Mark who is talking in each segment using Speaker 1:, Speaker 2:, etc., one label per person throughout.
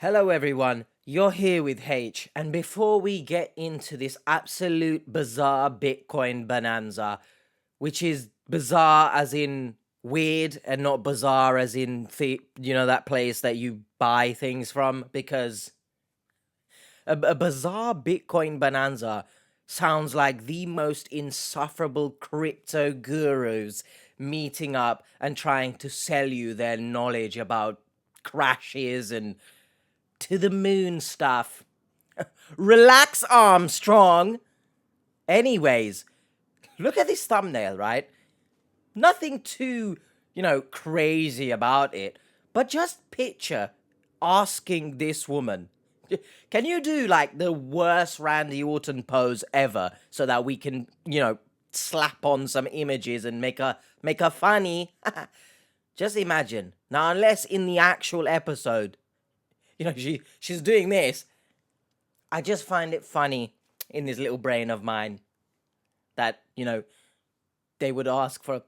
Speaker 1: Hello everyone, you're here with H, and before we get into this absolute bizarre Bitcoin bonanza, which is bizarre as in weird and not bizarre as in that place that you buy things from, because a bizarre Bitcoin bonanza sounds like the most insufferable crypto gurus meeting up and trying to sell you their knowledge about crashes and to the moon stuff. Relax, Armstrong. Anyways, look at this thumbnail, right? Nothing too, crazy about it, but just picture asking this woman, can you do like the worst Randy Orton pose ever so that we can, slap on some images and make her funny? Just imagine. Now, unless in the actual episode, she's doing this. I just find it funny in this little brain of mine that, they would ask for.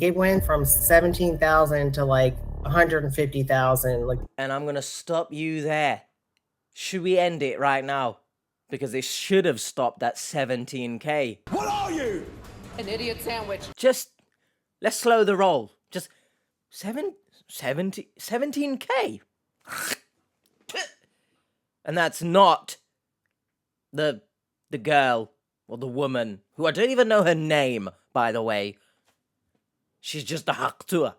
Speaker 2: It went from 17,000 to like 150,000.
Speaker 1: And I'm going to stop you there. Should we end it right now? Because it should have stopped at 17K.
Speaker 3: What are you?
Speaker 4: An idiot sandwich.
Speaker 1: Just, let's slow the roll. Just 17K. And that's not the girl or the woman, who I don't even know her name, by the way. She's just a haktua.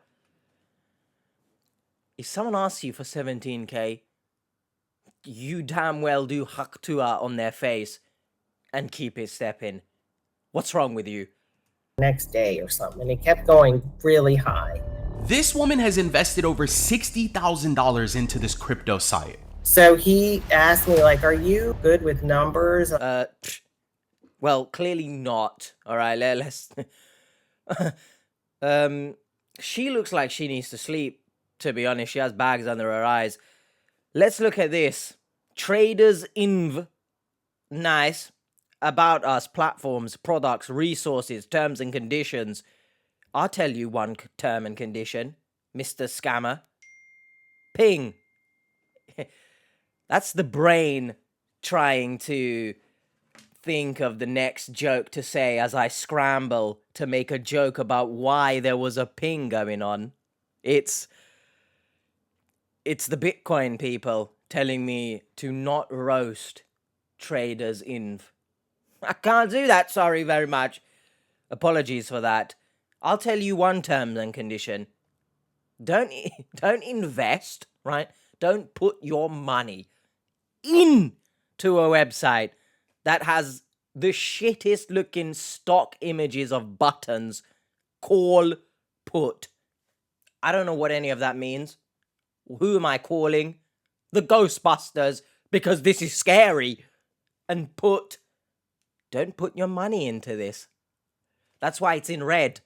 Speaker 1: If someone asks you for 17K, you damn well do haktua on their face and keep it stepping. What's wrong with you?
Speaker 2: Next day or something. And it kept going really high.
Speaker 3: This woman has invested over $60,000 into this crypto site.
Speaker 2: So he asked me, like, are you good with numbers?
Speaker 1: Well, clearly not. All right, let's. She looks like she needs to sleep, to be honest. She has bags under her eyes. Let's look at this. Traders Inv. Nice. About us, platforms, products, resources, terms and conditions. I'll tell you one term and condition, Mr. Scammer. Ping. That's the brain trying to think of the next joke to say as I scramble to make a joke about why there was a ping going on. It's the Bitcoin people telling me to not roast Traders Inv. I can't do that, sorry very much. Apologies for that. I'll tell you one term and condition. Don't invest, right? Don't put your money into a website that has the shittest looking stock images of buttons. Call, put. I don't know what any of that means. Who am I calling? The Ghostbusters, because this is scary. And put. Don't put your money into this. That's why it's in red.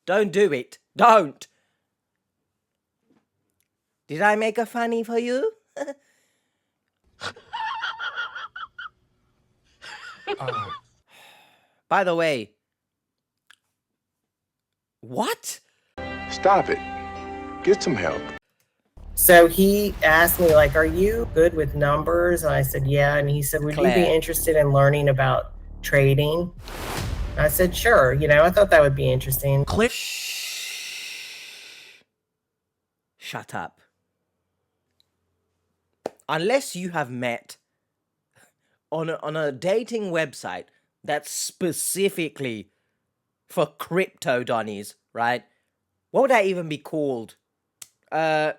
Speaker 1: Don't do it. Don't. Did I make a funny for you? By the way, what?
Speaker 5: Stop it. Get some help.
Speaker 2: So he asked me, like, are you good with numbers? And I said, yeah. And he said, would you be
Speaker 1: Clare.
Speaker 2: interested in learning about trading? I said, sure. I thought that would be interesting.
Speaker 3: Claire.
Speaker 1: Shut up. Unless you have met on a dating website that's specifically for crypto donnies, right? What would that even be called? Love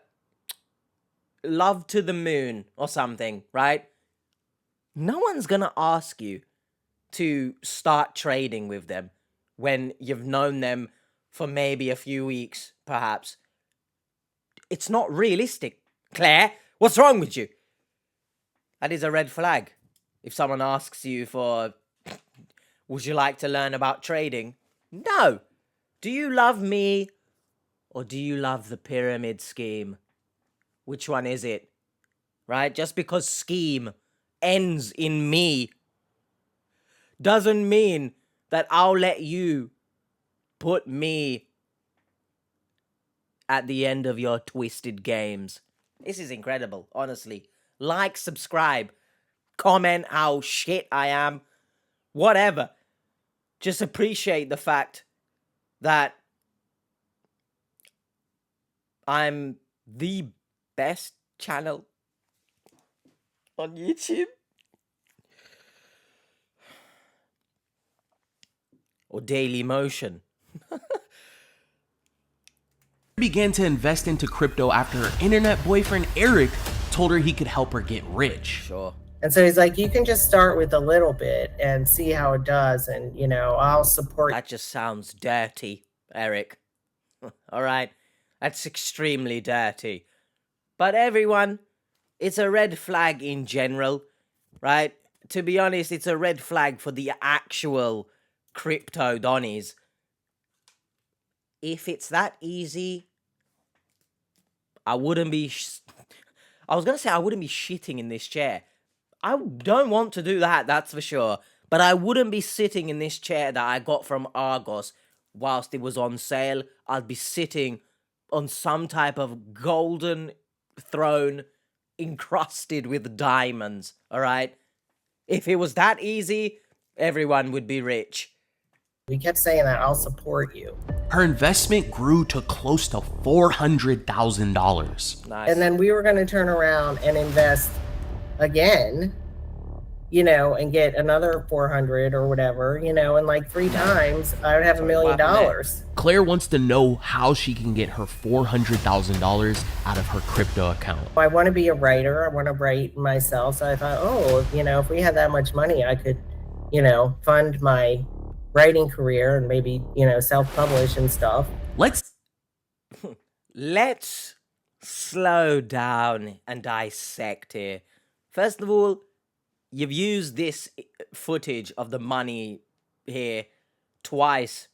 Speaker 1: to the moon or something, right? No one's gonna ask you to start trading with them when you've known them for maybe a few weeks, perhaps. It's not realistic. Claire, what's wrong with you? That is a red flag. If someone asks you for, would you like to learn about trading? No. Do you love me or do you love the pyramid scheme? Which one is it? Right? Just because scheme ends in me doesn't mean that I'll let you put me at the end of your twisted games. This is incredible, honestly. Like, subscribe, comment how shit I am, whatever. Just appreciate the fact that I'm the best channel on YouTube. Or Daily Motion.
Speaker 3: Began to invest into crypto after her internet boyfriend Eric told her he could help her get rich.
Speaker 1: Sure.
Speaker 2: And so he's like, you can just start with a little bit and see how it does. And, you know, I'll support.
Speaker 1: That just sounds dirty, Eric. All right. That's extremely dirty. But everyone, it's a red flag in general, right? To be honest, it's a red flag for the actual crypto donnies. If it's that easy, I wouldn't be... I was going to say I wouldn't be shitting in this chair. I don't want to do that, that's for sure. But I wouldn't be sitting in this chair that I got from Argos whilst it was on sale. I'd be sitting on some type of golden throne encrusted with diamonds, all right? If it was that easy, everyone would be rich.
Speaker 2: We kept saying that, I'll support you.
Speaker 3: Her investment grew to close to $400,000.
Speaker 1: Nice.
Speaker 2: And then we were going to turn around and invest again, you know, and get another 400 or whatever, you know, and like 3 times I would have $1 million.
Speaker 3: Claire wants to know how she can get her $400,000 out of her crypto account.
Speaker 2: I want to be a writer. I want to write myself. So I thought, oh, you know, if we had that much money, I could, you know, fund my writing career and maybe, you know, self-publish and stuff.
Speaker 1: Let's slow down and dissect here. First of all, you've used this footage of the money here twice.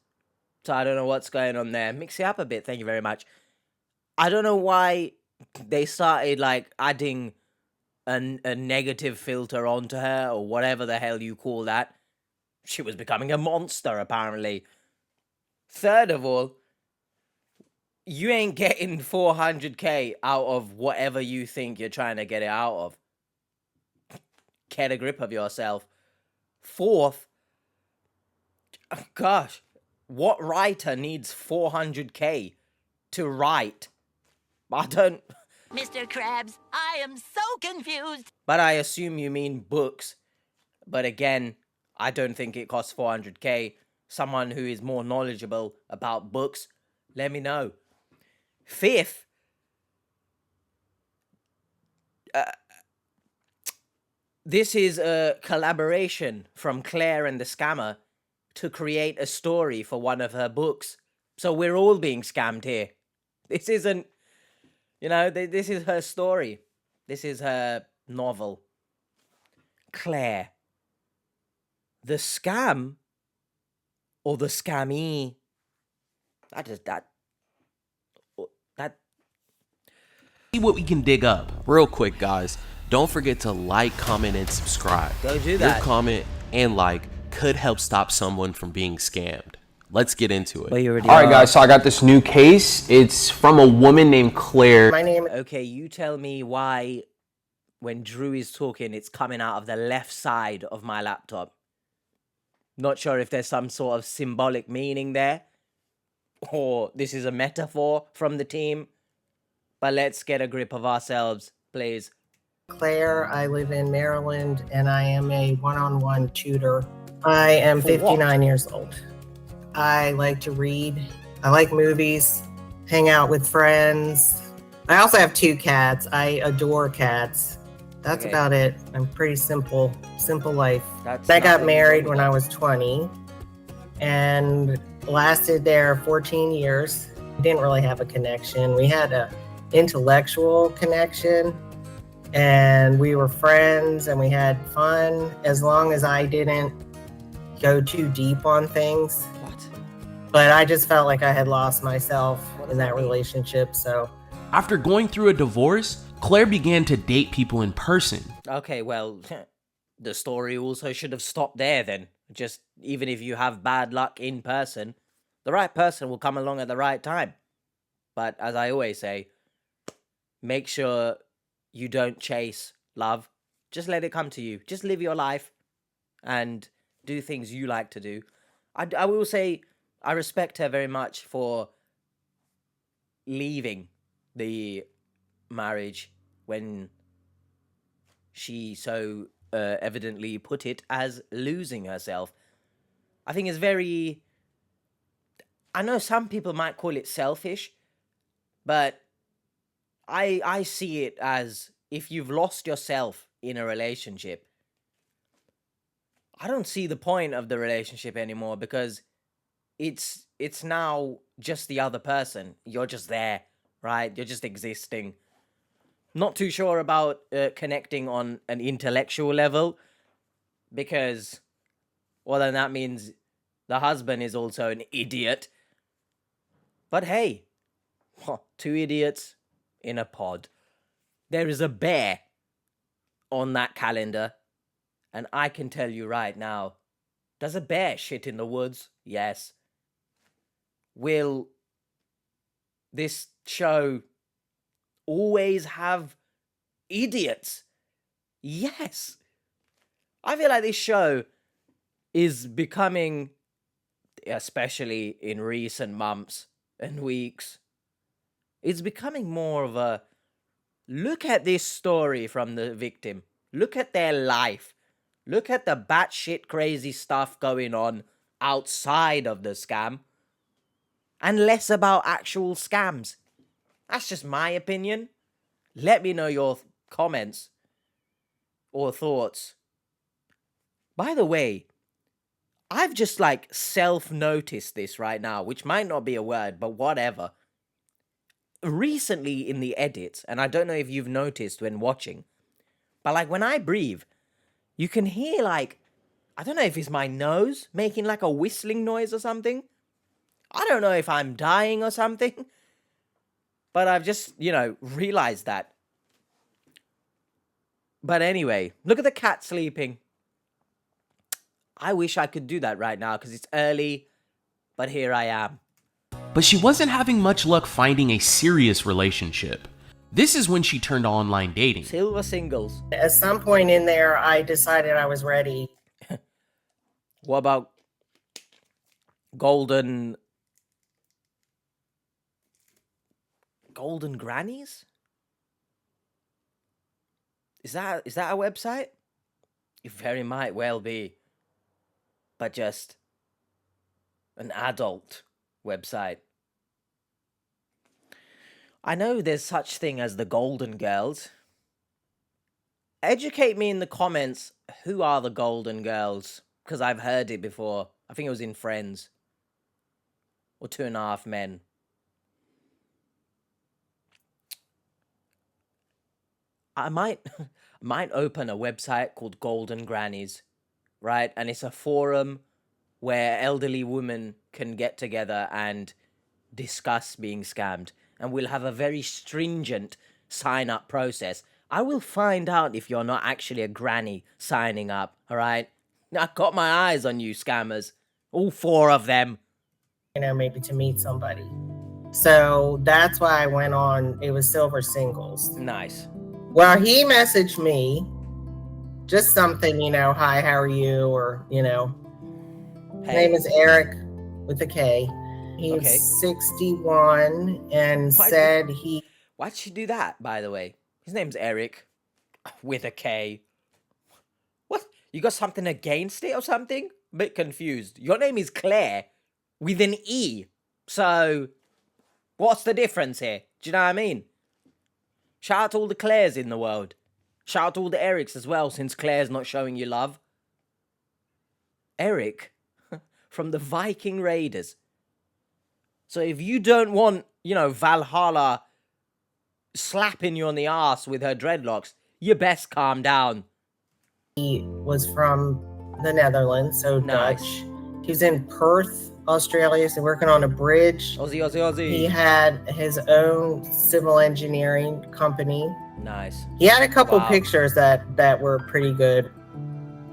Speaker 1: So I don't know what's going on there. Mix it up a bit. Thank you very much. I don't know why they started like adding a negative filter onto her or whatever the hell you call that. She was becoming a monster, apparently. Third of all, you ain't getting 400k out of whatever you think you're trying to get it out of. Get a grip of yourself. Fourth, gosh, what writer needs 400k to write? I don't...
Speaker 4: Mr. Krabs, I am so confused.
Speaker 1: But I assume you mean books. But again, I don't think it costs 400k. Someone who is more knowledgeable about books, let me know. Fifth, this is a collaboration from Clare and the Scammer to create a story for one of her books. So we're all being scammed here. This isn't, you know, this is her story. This is her novel. Claire. The scam or the scammy? That.
Speaker 3: See what we can dig up. Real quick, guys. Don't forget to like, comment, and subscribe.
Speaker 1: Go do that.
Speaker 3: Your comment and like could help stop someone from being scammed. Let's get into it.
Speaker 1: Well, you already
Speaker 6: All right,
Speaker 1: are.
Speaker 6: guys, so I got this new case. It's from a woman named Claire.
Speaker 2: My name
Speaker 1: Okay, you tell me why when Drew is talking, it's coming out of the left side of my laptop. Not sure if there's some sort of symbolic meaning there, or this is a metaphor from the team, but let's get a grip of ourselves, please.
Speaker 2: Claire. I live in Maryland and I am a one-on-one tutor. I am
Speaker 1: For what?
Speaker 2: 59 years old. I like to read. I like movies, hang out with friends. I also have 2 cats. I adore cats. That's
Speaker 1: Okay.
Speaker 2: about it. I'm pretty simple life.
Speaker 1: That's
Speaker 2: I got
Speaker 1: nothing
Speaker 2: married
Speaker 1: wrong
Speaker 2: when
Speaker 1: with
Speaker 2: I was 20 and lasted there 14 years. We didn't really have a connection. We had a intellectual connection and we were friends and we had fun as long as I didn't go too deep on things.
Speaker 1: that. What?
Speaker 2: But I just felt like I had lost myself
Speaker 1: What does
Speaker 2: in
Speaker 1: that
Speaker 2: that
Speaker 1: mean?
Speaker 2: relationship. So
Speaker 3: After going through a divorce, Claire began to date people in person.
Speaker 1: Okay, well, the story also should have stopped there then. Just, even if you have bad luck in person, the right person will come along at the right time. But as I always say, make sure you don't chase love. Just let it come to you. Just live your life and do things you like to do. I will say I respect her very much for leaving the marriage when she so evidently put it as losing herself. I think it's very... I know some people might call it selfish, but I see it as if you've lost yourself in a relationship, I don't see the point of the relationship anymore, because it's now just the other person. You're just there, right? You're just existing. Not too sure about connecting on an intellectual level, because, well, then that means the husband is also an idiot. But hey, two idiots in a pod. There is a bear on that calendar, and I can tell you right now, does a bear shit in the woods? Yes. Will this show always have idiots? Yes. I feel like this show is becoming, especially in recent months and weeks, it's becoming more of a look at this story from the victim. Look at their life. Look at the batshit crazy stuff going on outside of the scam, and less about actual scams. That's just my opinion. Let me know your comments or thoughts. By the way, I've just self-noticed this right now, which might not be a word, but whatever. Recently in the edits, and I don't know if you've noticed when watching, but when I breathe, you can hear I don't know if it's my nose making a whistling noise or something. I don't know if I'm dying or something, but I've just, realized that. But anyway, look at the cat sleeping. I wish I could do that right now because it's early, but here I am.
Speaker 3: But she wasn't having much luck finding a serious relationship. This is when she turned to online dating.
Speaker 1: Silver singles.
Speaker 2: At some point in there, I decided I was ready.
Speaker 1: What about golden grannies? Is that a website? It very might well be, but just an adult website. I know there's such thing as the Golden Girls. Educate me in the comments, who are the Golden Girls? Because I've heard it before. I think it was in Friends. Or 2.5 Men. I might open a website called Golden Grannies, right? And it's a forum where elderly women can get together and discuss being scammed. And we'll have a very stringent sign-up process. I will find out if you're not actually a granny signing up, all right? I got my eyes on you, scammers. All 4 of them.
Speaker 2: Maybe to meet somebody. So that's why I went on. It was Silver Singles.
Speaker 1: Nice.
Speaker 2: Well, he messaged me. Just something, hi, how are you? Or,
Speaker 1: Hey.
Speaker 2: His name is Eric with a K. He's 61 and said he...
Speaker 1: Why'd she do that, by the way? His name's Eric with a K. What? You got something against it or something? A bit confused. Your name is Claire with an E. So, what's the difference here? Do you know what I mean? Shout out to all the Claires in the world. Shout out to all the Erics as well, since Claire's not showing you love. Eric from the Viking Raiders. So if you don't want, Valhalla slapping you on the ass with her dreadlocks, you best calm down.
Speaker 2: He was from the Netherlands, so
Speaker 1: Nice.
Speaker 2: Dutch. He was in Perth, Australia, so working on a bridge.
Speaker 1: Aussie.
Speaker 2: He had his own civil engineering company.
Speaker 1: Nice.
Speaker 2: He had a couple
Speaker 1: Wow.
Speaker 2: pictures that were pretty good.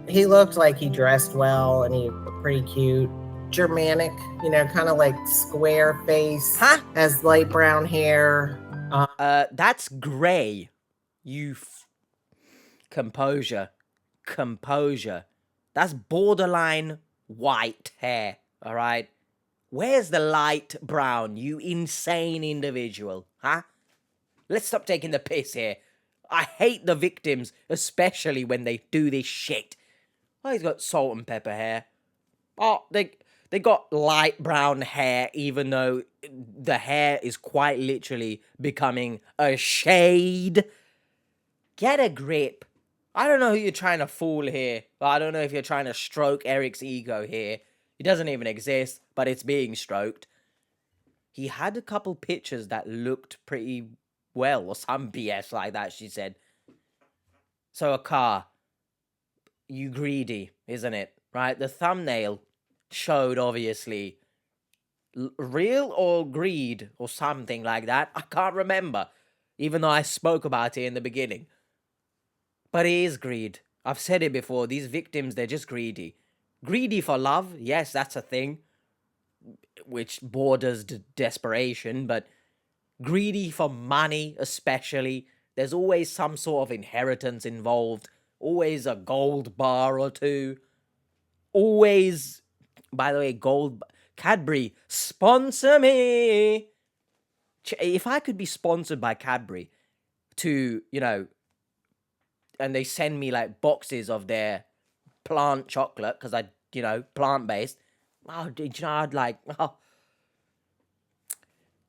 Speaker 2: He looked like he dressed well and he was pretty cute. Germanic, kind of square face.
Speaker 1: Huh?
Speaker 2: Has light brown hair.
Speaker 1: That's gray. Composure. Composure. That's borderline white hair, all right? Where's the light brown, you insane individual, huh? Let's stop taking the piss here. I hate the victims, especially when they do this shit. Oh, he's got salt and pepper hair. Oh, they got light brown hair, even though the hair is quite literally becoming a shade. Get a grip. I don't know who you're trying to fool here. I don't know if you're trying to stroke Eric's ego here. It doesn't even exist, but it's being stroked. He had a couple pictures that looked pretty well, or some BS like that, she said. So a car. You greedy, isn't it? Right? The thumbnail showed, obviously, real or greed or something like that. I can't remember, even though I spoke about it in the beginning. But it is greed. I've said it before. These victims, they're just greedy. Greedy for love, yes, that's a thing, which borders desperation, but greedy for money, especially. There's always some sort of inheritance involved. Always a gold bar or two. Always, by the way, Cadbury, sponsor me. If I could be sponsored by Cadbury to, and they send me like boxes of their plant chocolate, because plant-based, I'd like,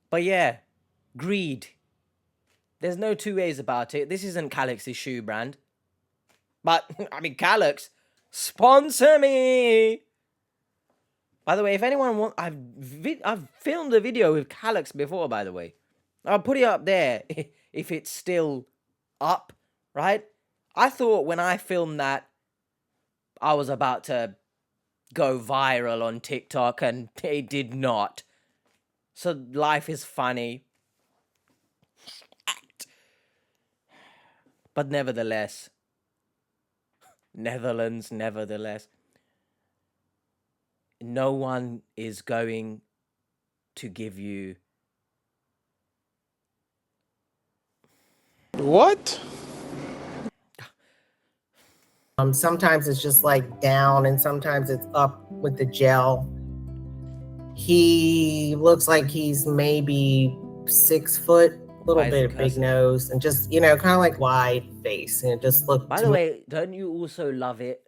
Speaker 1: But yeah, greed. There's no two ways about it. This isn't Calix's shoe brand. But, Calix, sponsor me! By the way, if anyone wants... I've filmed a video with Calix before, by the way. I'll put it up there, if it's still up, right? I thought when I filmed that, I was about to go viral on TikTok, and it did not. So life is funny. But nevertheless... Netherlands, nevertheless. No one is going to give you...
Speaker 5: What?
Speaker 2: Sometimes it's just like down and sometimes it's up with the gel. He looks like he's maybe 6 foot, a little bit of big nose, and just, kind of like wide face. And it just looked...
Speaker 1: By the way, don't you also love it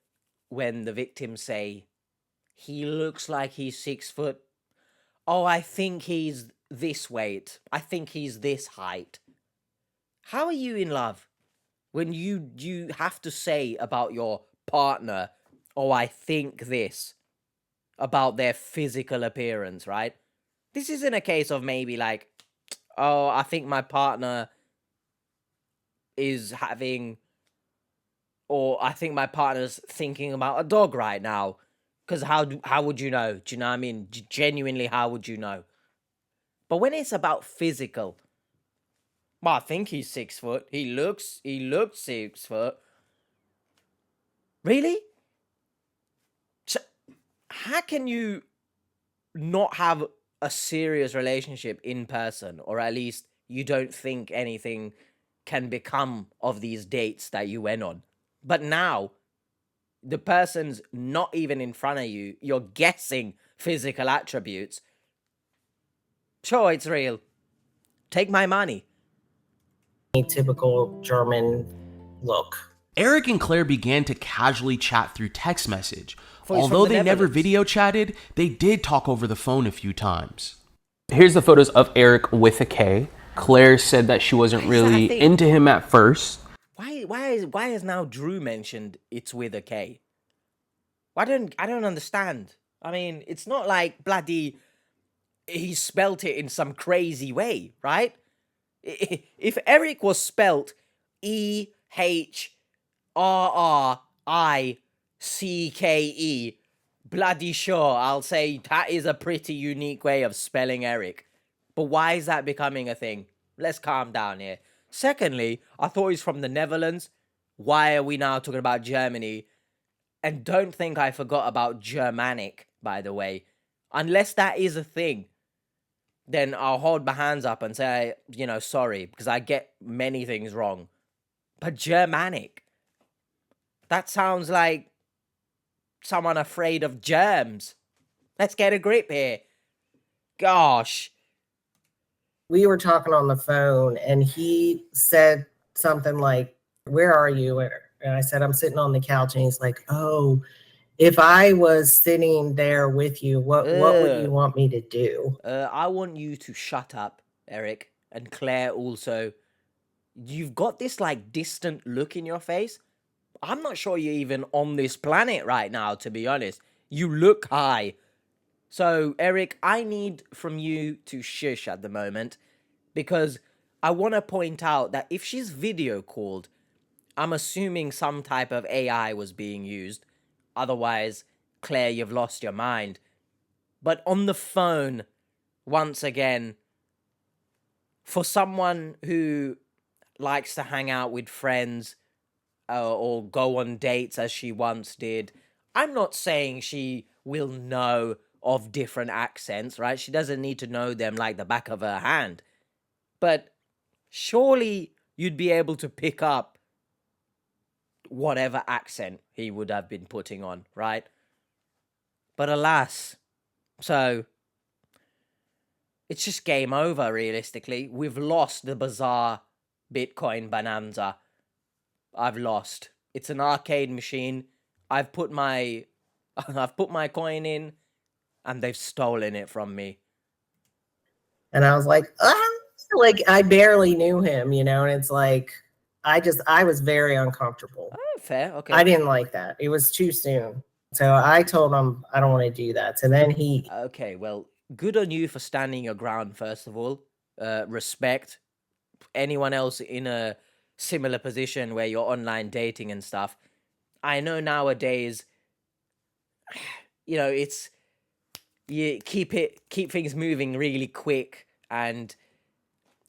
Speaker 1: when the victims say, he looks like he's 6 foot? Oh, I think he's this weight. I think he's this height. How are you in love? When you have to say about your partner, oh, I think this, about their physical appearance, right? This isn't a case of maybe like, oh, I think my partner is having, or I think my partner's thinking about a dog right now. Because how would you know? Do you know what I mean? Genuinely, how would you know? But when it's about physical, well, I think he's 6 foot. He looks 6 foot. Really? So, how can you not have a serious relationship in person, or at least you don't think anything can become of these dates that you went on? But now, the person's not even in front of you. You're guessing physical attributes. Sure, it's real. Take my money.
Speaker 2: Typical German look.
Speaker 3: Eric and Claire began to casually chat through text message. Although they never video chatted, they did talk over the phone a few times.
Speaker 6: Here's the photos of Eric with a K. Claire said that she wasn't really into him at first.
Speaker 1: Why is now Drew mentioned it's with a K? I don't understand. I mean, it's not like bloody he spelt it in some crazy way, right? If Eric was spelt EHRRICKE, bloody sure, I'll say that is a pretty unique way of spelling Eric. But why is that becoming a thing? Let's calm down here. Secondly, I thought he's from the Netherlands. Why are we now talking about Germany? And don't think I forgot about Germanic, by the way. Unless that is a thing. then I'll hold my hands up and say, sorry, because I get many things wrong. But Germanic, that sounds like someone afraid of germs. Let's get a grip here. Gosh.
Speaker 2: We were talking on the phone and he said something like, "Where are you?" And I said, "I'm sitting on the couch." And he's like, "Oh, if I was sitting there with you, what would you want me to do?"
Speaker 1: I want you to shut up, Eric, and Claire also. You've got this like distant look in your face. I'm not sure you're even on this planet right now, to be honest. You look high. So, Eric, I need from you to shush at the moment, because I want to point out that if she's video called, I'm assuming some type of AI was being used. Otherwise, Claire, you've lost your mind. But on the phone, once again, for someone who likes to hang out with friends or go on dates as she once did, I'm not saying she will know of different accents, right? She doesn't need to know them like the back of her hand. But surely you'd be able to pick up whatever accent he would have been putting on, right? But alas, so it's just game over, realistically. We've lost the bizarre Bitcoin bonanza. I've lost. It's an arcade machine. I've put my coin in, and they've stolen it from me.
Speaker 2: And I was like, like I barely knew him, and it's like, I was very uncomfortable.
Speaker 1: Oh, fair, okay.
Speaker 2: I didn't like that. It was too soon. So I told him I don't want to do that. So then he...
Speaker 1: Okay, well, good on you for standing your ground, first of all. Respect. Anyone else in a similar position where you're online dating and stuff, I know nowadays, it's... You keep things moving really quick, and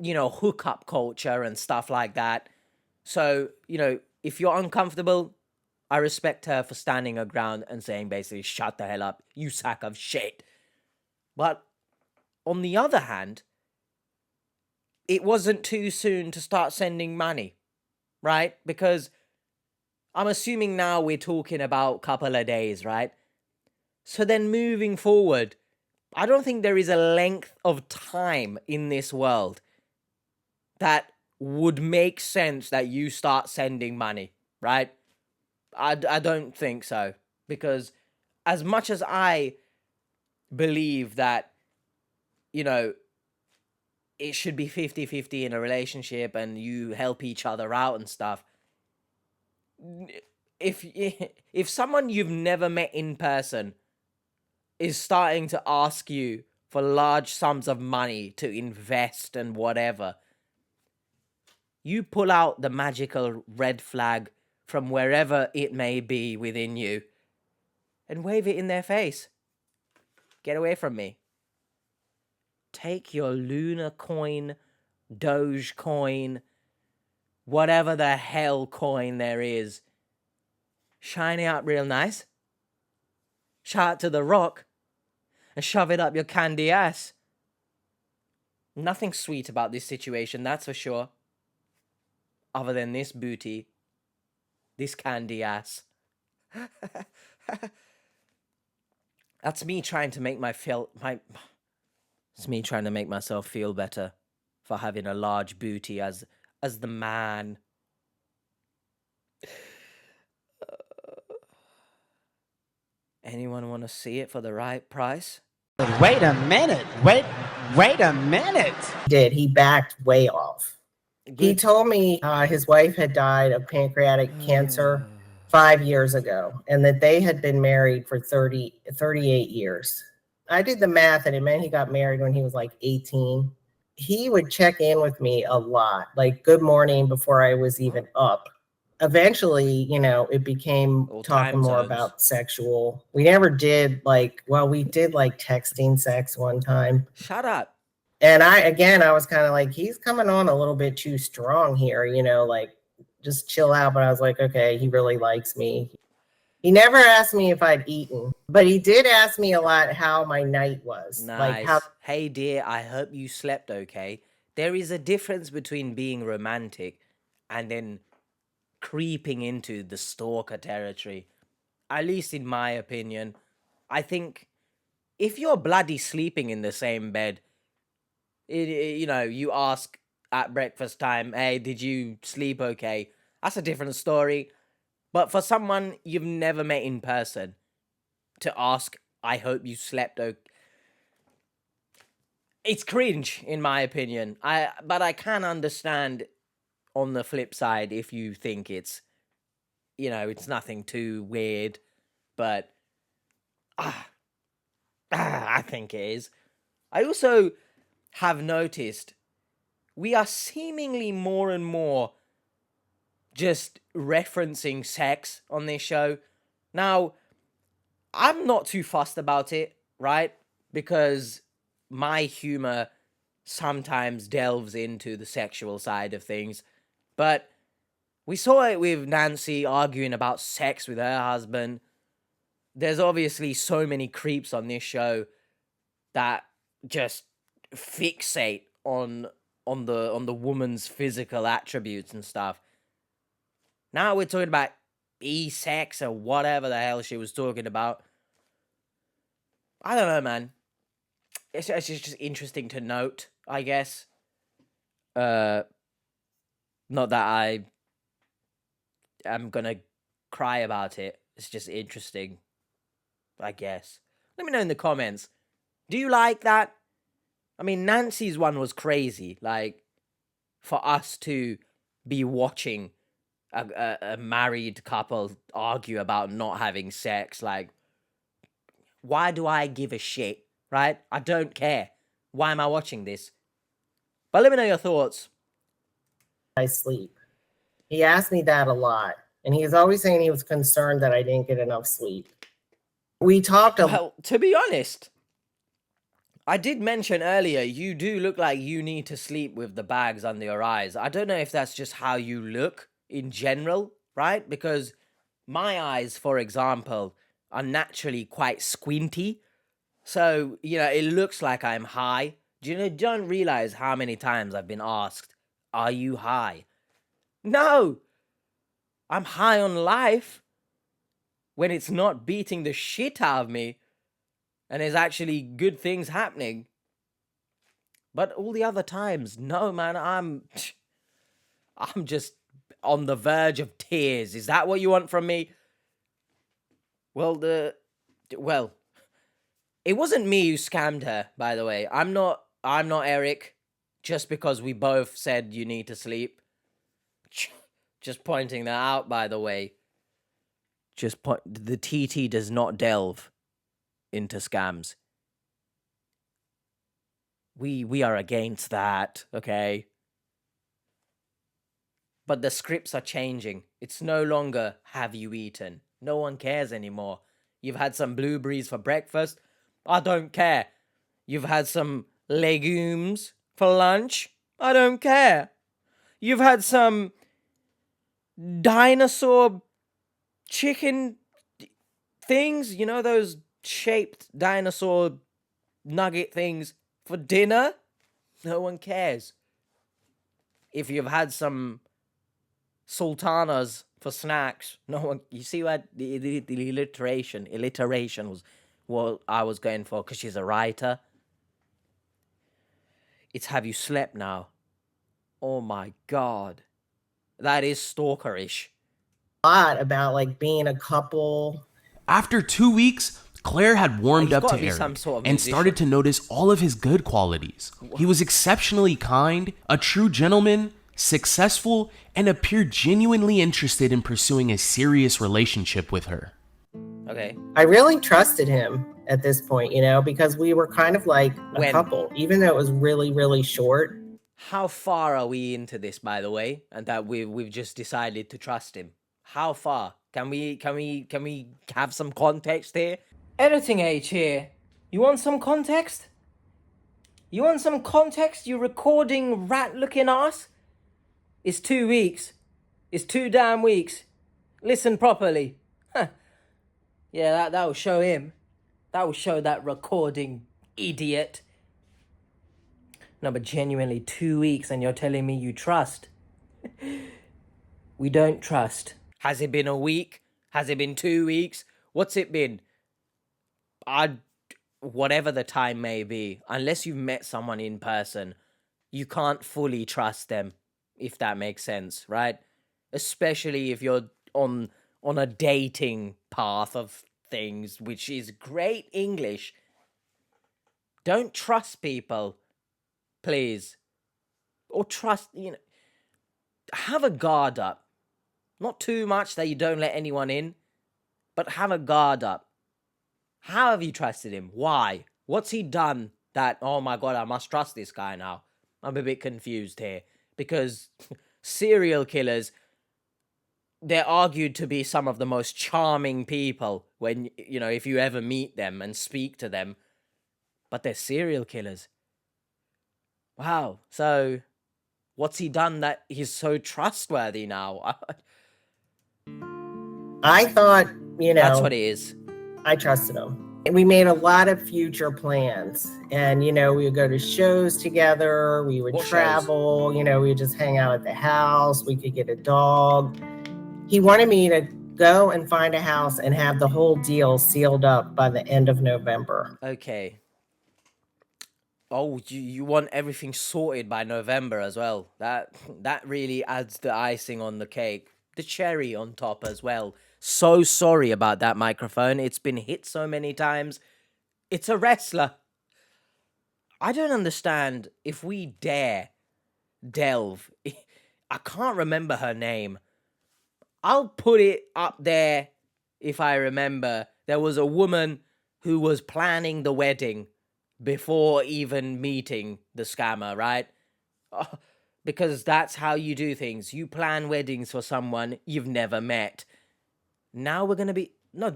Speaker 1: hookup culture and stuff like that. So if you're uncomfortable, I respect her for standing her ground and saying basically, shut the hell up, you sack of shit. But on the other hand, it wasn't too soon to start sending money, right? Because I'm assuming now we're talking about a couple of days, right? So then moving forward, I don't think there is a length of time in this world that would make sense that you start sending money, right? I don't think so. Because as much as I believe that, it should be 50-50 in a relationship and you help each other out and stuff, if someone you've never met in person is starting to ask you for large sums of money to invest and whatever, you pull out the magical red flag from wherever it may be within you and wave it in their face. Get away from me. Take your Luna coin, Doge coin, whatever the hell coin there is, shine it up real nice, shout it to the rock, and shove it up your candy ass. Nothing sweet about this situation, that's for sure. Other than this booty, this candy ass. That's me trying to make it's me trying to make myself feel better for having a large booty as the man. Anyone want to see it for the right price?
Speaker 7: Wait a minute. Wait a minute.
Speaker 2: He backed way off. Good. He told me his wife had died of pancreatic cancer 5 years ago, and that they had been married for 38 years. I did the math, and it meant he got married when he was like 18. He would check in with me a lot, like good morning before I was even up. Eventually, it became talking more about sexual. We never did we did like texting sex one time.
Speaker 1: Shut up.
Speaker 2: And I was kind of like, he's coming on a little bit too strong here, just chill out. But I was like, okay, he really likes me. He never asked me if I'd eaten, but he did ask me a lot how my night was.
Speaker 1: Nice.
Speaker 2: Like how
Speaker 1: Hey dear, I hope you slept okay. There is a difference between being romantic and then creeping into the stalker territory. At least in my opinion. I think if you're bloody sleeping in the same bed, you ask at breakfast time, hey, did you sleep okay? That's a different story. But for someone you've never met in person to ask, I hope you slept okay, it's cringe in my opinion. But I can understand on the flip side if you think it's it's nothing too weird, but I think it is. I also have noticed we are seemingly more and more just referencing sex on this show. Now, I'm not too fussed about it, right? Because my humor sometimes delves into the sexual side of things. But we saw it with Nancy arguing about sex with her husband. There's obviously so many creeps on this show that just fixate on the woman's physical attributes and stuff. Now we're talking about sex or whatever the hell she was talking about. I don't know, man. It's just interesting to note, I guess. Not that I am gonna cry about it. It's just interesting, I guess. Let me know in the comments. Do you like that? I mean, Nancy's one was crazy. Like, for us to be watching a married couple argue about not having sex, like, why do I give a shit, right? I don't care. Why am I watching this? But let me know your thoughts.
Speaker 2: I sleep. He asked me that a lot. And he was always saying he was concerned that I didn't get enough sleep. We talked
Speaker 1: Well, to be honest, I did mention earlier, you do look like you need to sleep with the bags under your eyes. I don't know if that's just how you look in general, right? Because my eyes, for example, are naturally quite squinty. So, it looks like I'm high. Don't realize how many times I've been asked, are you high? No! I'm high on life when it's not beating the shit out of me and there's actually good things happening. But all the other times, no, man, I'm just on the verge of tears. Is that what you want from me? Well, it wasn't me who scammed her, by the way. I'm not Eric, just because we both said you need to sleep. Just pointing that out, by the way. The TT does not delve into scams. We are against that, okay? But the scripts are changing. It's no longer, have you eaten? No one cares anymore. You've had some blueberries for breakfast? I don't care. You've had some legumes for lunch? I don't care. You've had some dinosaur chicken things? Those shaped dinosaur nugget things for dinner? No one cares. If you've had some sultanas for snacks, no one. You see what the alliteration was what I was going for, because she's a writer. It's have you slept now? Oh my god, that is stalkerish.
Speaker 2: A lot about like being a couple.
Speaker 3: After 2 weeks, Claire had warmed
Speaker 1: He's
Speaker 3: up to
Speaker 1: gotta be
Speaker 3: Eric
Speaker 1: some sort of
Speaker 3: and
Speaker 1: musician.
Speaker 3: started to notice all of his good qualities. He was exceptionally kind, a true gentleman, successful, and appeared genuinely interested in pursuing a serious relationship with her.
Speaker 1: Okay.
Speaker 2: I really trusted him at this point, because we were kind of like a couple, even though it was really, really short.
Speaker 1: How far are we into this, by the way? And that we've just decided to trust him. How far? Can we have some context here? Editing H here. You want some context? You want some context, you recording rat-looking ass? It's 2 weeks. It's 2 damn weeks. Listen properly. Yeah, that will show him. That will show that recording idiot. No, but genuinely, 2 weeks and you're telling me you trust. We don't trust. Has it been a week? Has it been 2 weeks? What's it been? Whatever the time may be, unless you've met someone in person, you can't fully trust them, if that makes sense, right? Especially if you're on a dating path of things, which is great English. Don't trust people, please. Or trust, have a guard up. Not too much that you don't let anyone in, but have a guard up. How have you trusted him? Why? What's he done that, oh my God, I must trust this guy now? I'm a bit confused here. Because serial killers, they're argued to be some of the most charming people when, if you ever meet them and speak to them. But they're serial killers. Wow. So, what's he done that he's so trustworthy now?
Speaker 2: I thought,
Speaker 1: That's what it is.
Speaker 2: I trusted him. We made a lot of future plans, and we would go to shows together. We would travel. We would just hang out at the house. We could get a dog. He wanted me to go and find a house and have the whole deal sealed up by the end of November.
Speaker 1: Okay. Oh, you want everything sorted by November as well. That really adds the icing on the cake. The cherry on top as well. So sorry about that microphone. It's been hit so many times. It's a wrestler. I don't understand if we dare delve. I can't remember her name. I'll put it up there if I remember. There was a woman who was planning the wedding before even meeting the scammer, right? Because that's how you do things. You plan weddings for someone you've never met. Now we're going to be... No,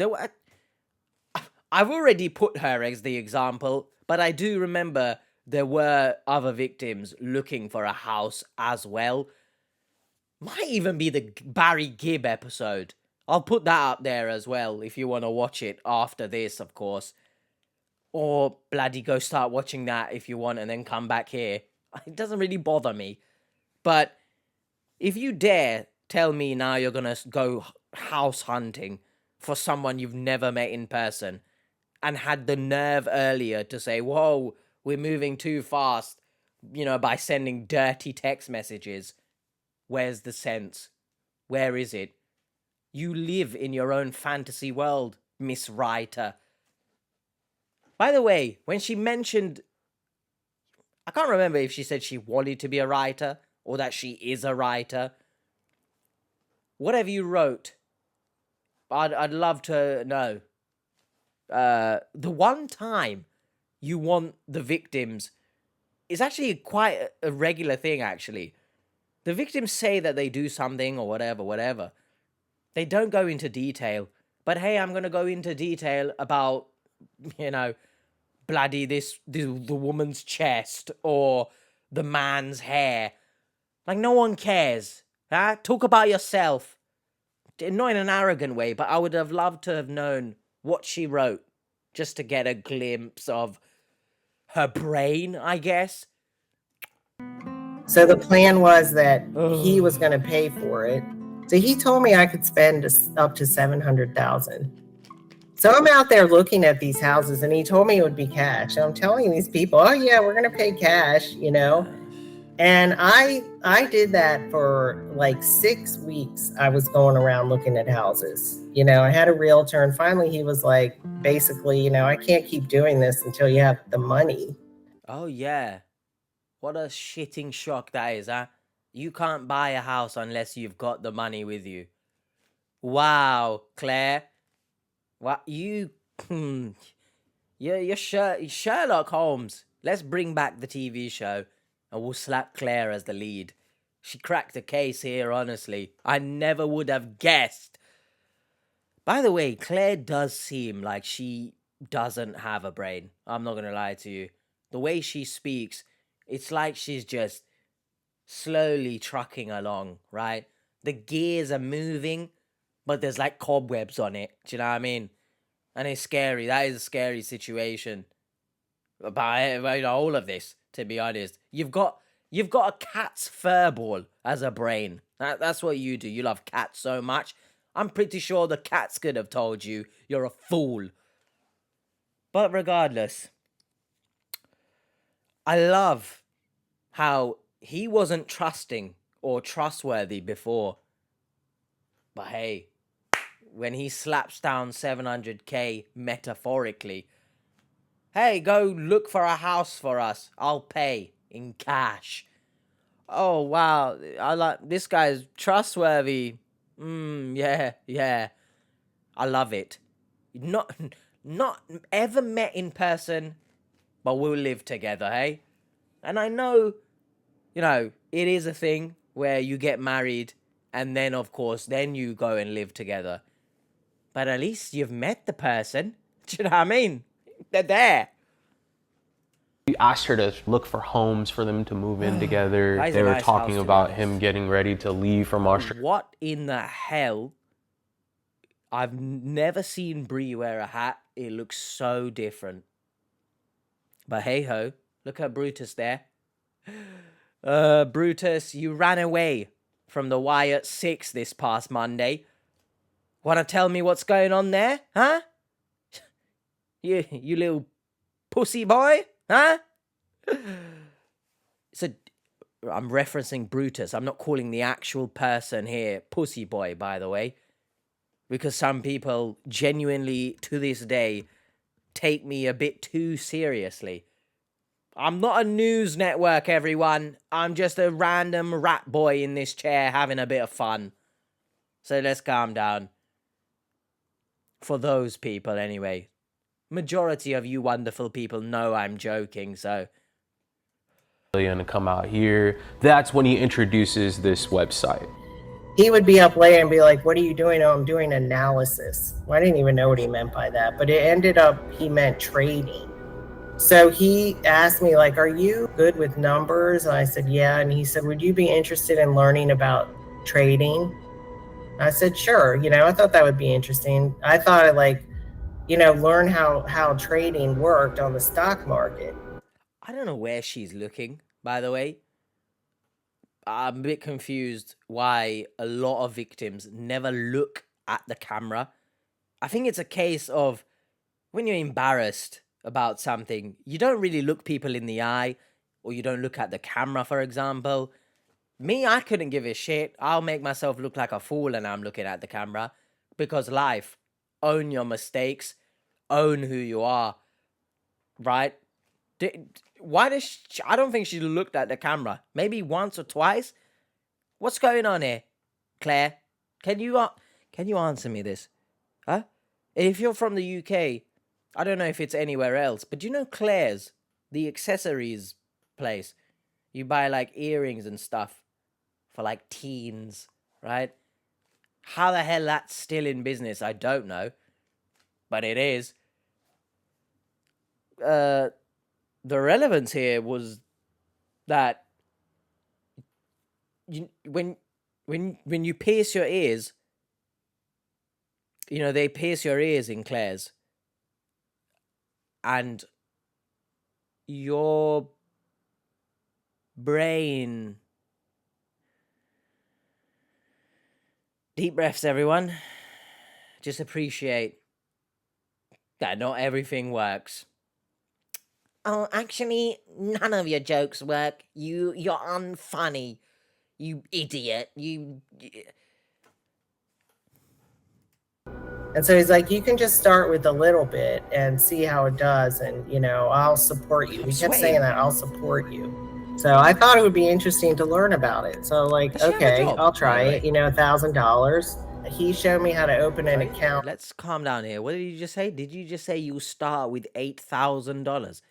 Speaker 1: I've already put her as the example, but I do remember there were other victims looking for a house as well. Might even be the Barry Gibb episode. I'll put that up there as well if you want to watch it after this, of course. Or bloody go start watching that if you want and then come back here. It doesn't really bother me. But if you dare tell me now you're going to go house hunting for someone you've never met in person and had the nerve earlier to say, whoa, we're moving too fast, by sending dirty text messages. Where's the sense? Where is it? You live in your own fantasy world, Miss Writer. By the way, when she mentioned... I can't remember if she said she wanted to be a writer or that she is a writer. Whatever you wrote, I'd love to know. The one time you want the victims is actually quite a regular thing, actually. The victims say that they do something or whatever. They don't go into detail. But hey, I'm going to go into detail about, bloody the woman's chest or the man's hair. Like, no one cares. Huh? Talk about yourself. Not in an arrogant way, but I would have loved to have known what she wrote just to get a glimpse of her brain, I guess.
Speaker 2: So the plan was that he was going to pay for it. So he told me I could spend up to $700,000. So I'm out there looking at these houses, and he told me it would be cash. And I'm telling these people, oh yeah, we're going to pay cash, And I did that for like 6 weeks. I was going around looking at houses. I had a realtor, and finally he was like, basically, I can't keep doing this until you have the money.
Speaker 1: Oh yeah. What a shitting shock that is, huh? You can't buy a house unless you've got the money with you. Wow, Claire. What you're Sherlock Holmes. Let's bring back the TV show and we'll slap Claire as the lead. She cracked the case here, honestly. I never would have guessed. By the way, Claire does seem like she doesn't have a brain. I'm not going to lie to you. The way she speaks, it's like she's just slowly trucking along, right? The gears are moving, but there's like cobwebs on it. Do you know what I mean? And it's scary. That is a scary situation. About all of this, to be honest. You've got a cat's fur ball as a brain. That's what you do. You love cats so much. I'm pretty sure the cats could have told you you're a fool. But regardless, I love how he wasn't trusting or trustworthy before. But hey, when he slaps down 700k metaphorically, hey, go look for a house for us. I'll pay in cash. Oh, wow. I like this guy's trustworthy. Yeah. I love it. Not ever met in person, but we'll live together, hey? And I know, it is a thing where you get married and then, of course, then you go and live together. But at least you've met the person. Do you know what I mean? They're there.
Speaker 6: We asked her to look for homes for them to move in together.
Speaker 1: That is
Speaker 6: They
Speaker 1: a
Speaker 6: were
Speaker 1: nice
Speaker 6: talking
Speaker 1: house, to be
Speaker 6: about
Speaker 1: honest.
Speaker 6: him getting ready to leave from Australia.
Speaker 1: What in the hell? I've never seen Brie wear a hat. It looks so different. But hey ho, look at Brutus there. Brutus, you ran away from the Wyatt 6 this past Monday. Wanna tell me what's going on there? Huh? You little pussy boy? Huh? So, I'm referencing Brutus. I'm not calling the actual person here pussy boy, by the way. Because some people genuinely, to this day, take me a bit too seriously. I'm not a news network, everyone. I'm just a random rat boy in this chair having a bit of fun. So let's calm down. For those people, anyway. Majority of you wonderful people know I'm joking, so...
Speaker 6: And come out here. That's when he introduces this website.
Speaker 2: He would be up late and be like, "What are you doing?" "Oh, I'm doing analysis." Well, I didn't even know what he meant by that, but it ended up he meant trading. So he asked me, like, "Are you good with numbers?" And I said, "Yeah." And he said, "Would you be interested in learning about trading?" I said, "Sure." I thought that would be interesting. I thought I'd learn how trading worked on the stock market.
Speaker 1: I don't know where she's looking, by the way. I'm a bit confused why a lot of victims never look at the camera. I think it's a case of when you're embarrassed about something, you don't really look people in the eye, or you don't look at the camera, for example. Me, I couldn't give a shit. I'll make myself look like a fool and I'm looking at the camera. Because life, own your mistakes, own who you are, right? Why does she, I don't think she looked at the camera. Maybe once or twice. What's going on here, Claire? Can you answer me this? Huh? If you're from the UK, I don't know if it's anywhere else, but do you know Claire's, the accessories place? You buy like earrings and stuff for like teens, right? How the hell that's still in business, I don't know, but it is. The relevance here was that when you pierce your ears, they pierce your ears in Claire's, and your brain. Deep breaths, everyone. Just appreciate that not everything works. Oh, actually, none of your jokes work. You're unfunny. You idiot.
Speaker 2: And so he's like, "You can just start with a little bit and see how it does. And, I'll support you." He kept saying that, "I'll support you." So I thought it would be interesting to learn about it. So
Speaker 1: Does she have a
Speaker 2: okay,
Speaker 1: job,
Speaker 2: I'll try
Speaker 1: by the
Speaker 2: it. $1,000. He showed me how to open an account.
Speaker 1: Let's calm down here. What did you just say? Did you just say you start with $8,000?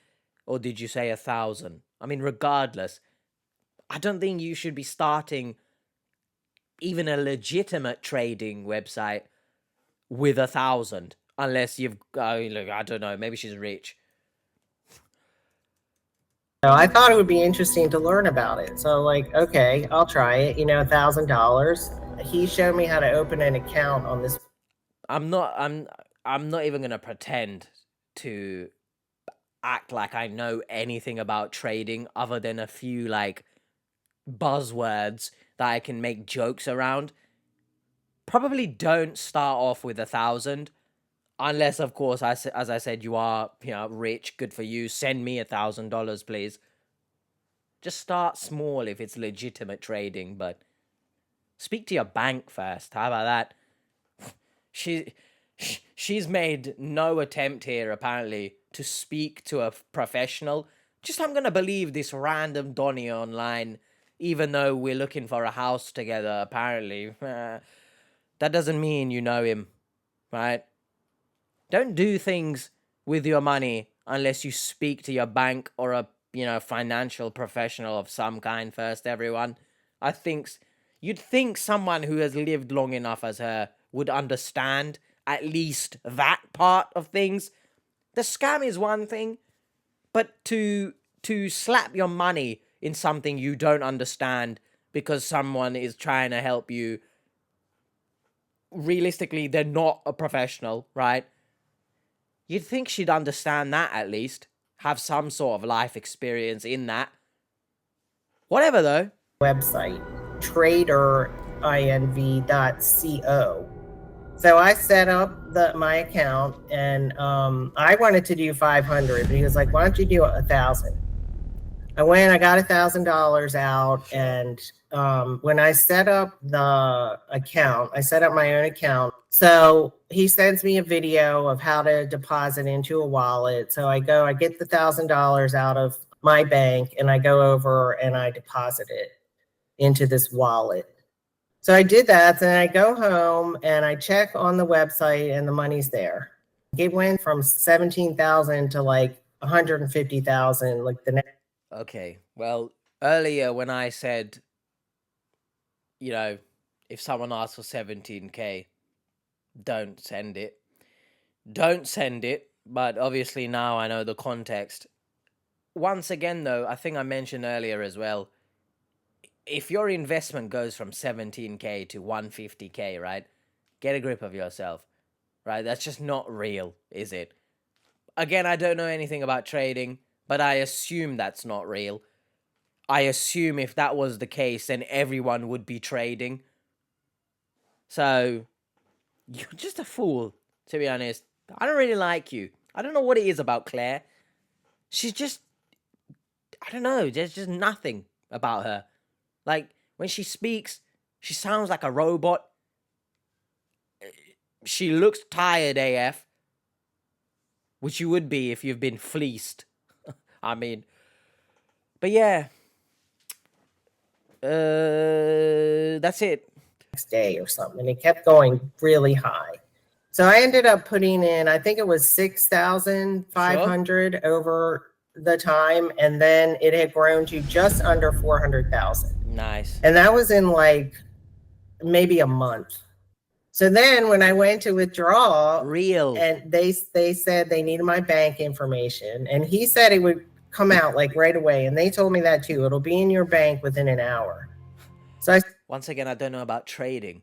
Speaker 1: Or did you say 1,000? I mean, regardless, I don't think you should be starting even a legitimate trading website with 1,000, unless look, I don't know, maybe she's rich.
Speaker 2: So I thought it would be interesting to learn about it. So okay, I'll try it. $1,000. He showed me how to open an account on this.
Speaker 1: I'm not even gonna pretend to act like I know anything about trading other than a few like buzzwords that I can make jokes around. Probably don't start off with 1,000, unless of course, as I said, you are rich. Good for you. Send me $1,000, please. Just start small if it's legitimate trading, but speak to your bank first. How about that? She's made no attempt here apparently to speak to a professional. Just I'm gonna believe this random Donny online, even though we're looking for a house together. Apparently, that doesn't mean you know him, right? Don't do things with your money unless you speak to your bank or a financial professional of some kind first. Everyone, I think you'd think someone who has lived long enough as her would understand at least that part of things. The scam is one thing, but to slap your money in something you don't understand because someone is trying to help you, realistically, they're not a professional, right? You'd think she'd understand that at least. Have some sort of life experience in that. Whatever, though.
Speaker 2: Website, traderinv.co. So I set up my account, and I wanted to do 500, but he was like, why don't you do 1,000? I went, I got $1,000 out, and when I set up the account, I set up my own account. So he sends me a video of how to deposit into a wallet. So I get the $1,000 out of my bank, and I go over and I deposit it into this wallet. So I did that, then I go home and I check on the website and the money's there. It went from 17,000 to like 150,000 like the next.
Speaker 1: Okay, well, earlier when I said, if someone asks for 17K, don't send it. Don't send it, but obviously now I know the context. Once again, though, I think I mentioned earlier as well, if your investment goes from 17K to 150K, right? Get a grip of yourself, right? That's just not real, is it? Again, I don't know anything about trading, but I assume that's not real. I assume if that was the case, then everyone would be trading. So, you're just a fool, to be honest. I don't really like you. I don't know what it is about Claire. She's just, I don't know, there's just nothing about her. Like, when she speaks, she sounds like a robot. She looks tired AF. Which you would be if you've been fleeced. I mean. But yeah. That's it.
Speaker 2: Next day or something. And it kept going really high. So I ended up putting in, I think it was 6,500 over the time, and then it had grown to just under 400,000.
Speaker 1: Nice.
Speaker 2: And that was in like maybe a month. So then when I went to withdraw, and they said they needed my bank information, and he said it would come out like right away, and they told me that too. It'll be in your bank within an hour. So
Speaker 1: once again, I don't know about trading,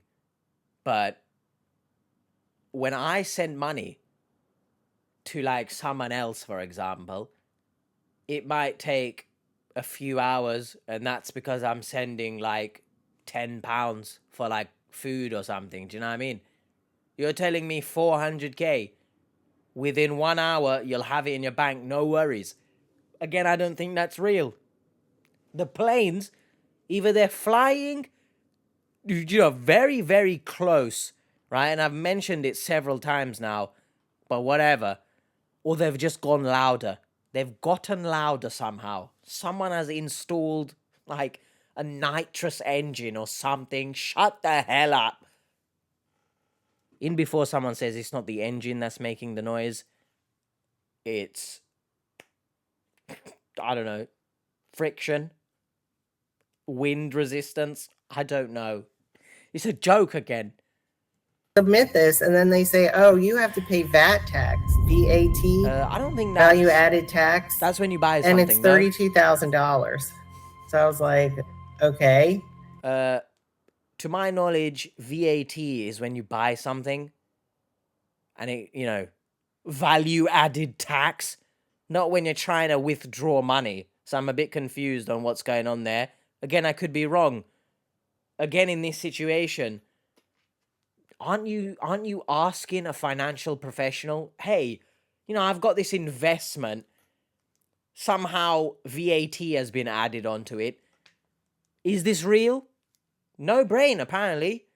Speaker 1: but when I send money to like someone else, for example, it might take a few hours, and that's because I'm sending like £10 for like food or something. Do you know what I mean? You're telling me 400K within 1 hour, you'll have it in your bank, no worries. Again, I don't think that's real. The planes, either they're flying, very, very close, right? And I've mentioned it several times now, but whatever. Or they've just gone louder. They've gotten louder somehow. Someone has installed like a nitrous engine or something. Shut the hell up. In before someone says it's not the engine that's making the noise. It's, I don't know, friction, wind resistance. I don't know. It's a joke again.
Speaker 2: Submit this, and then they say, oh, you have to pay VAT tax, VAT.
Speaker 1: I don't think that's
Speaker 2: value added tax.
Speaker 1: That's when you buy something.
Speaker 2: And it's $32,000. So I was like, okay.
Speaker 1: To my knowledge, VAT is when you buy something. and it, value added tax, not when you're trying to withdraw money. So I'm a bit confused on what's going on there. Again, I could be wrong. Again, in this situation, aren't you asking a financial professional, hey, I've got this investment, somehow VAT has been added onto it. Is this real? No brain, apparently.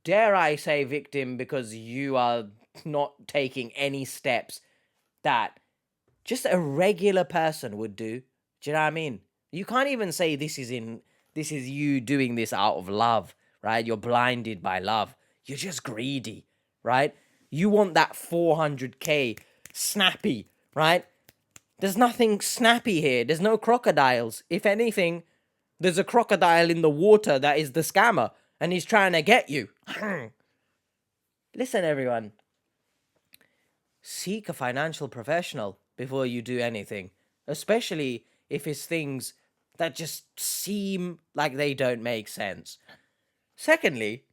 Speaker 1: Dare I say victim, because you are not taking any steps that just a regular person would do. Do you know what I mean? You can't even say this is you doing this out of love, right? You're blinded by love. You're just greedy, right? You want that 400k snappy, right? There's nothing snappy here. There's no crocodiles. If anything, there's a crocodile in the water that is the scammer, and he's trying to get you. Listen, everyone. Seek a financial professional before you do anything, especially if it's things that just seem like they don't make sense. Secondly,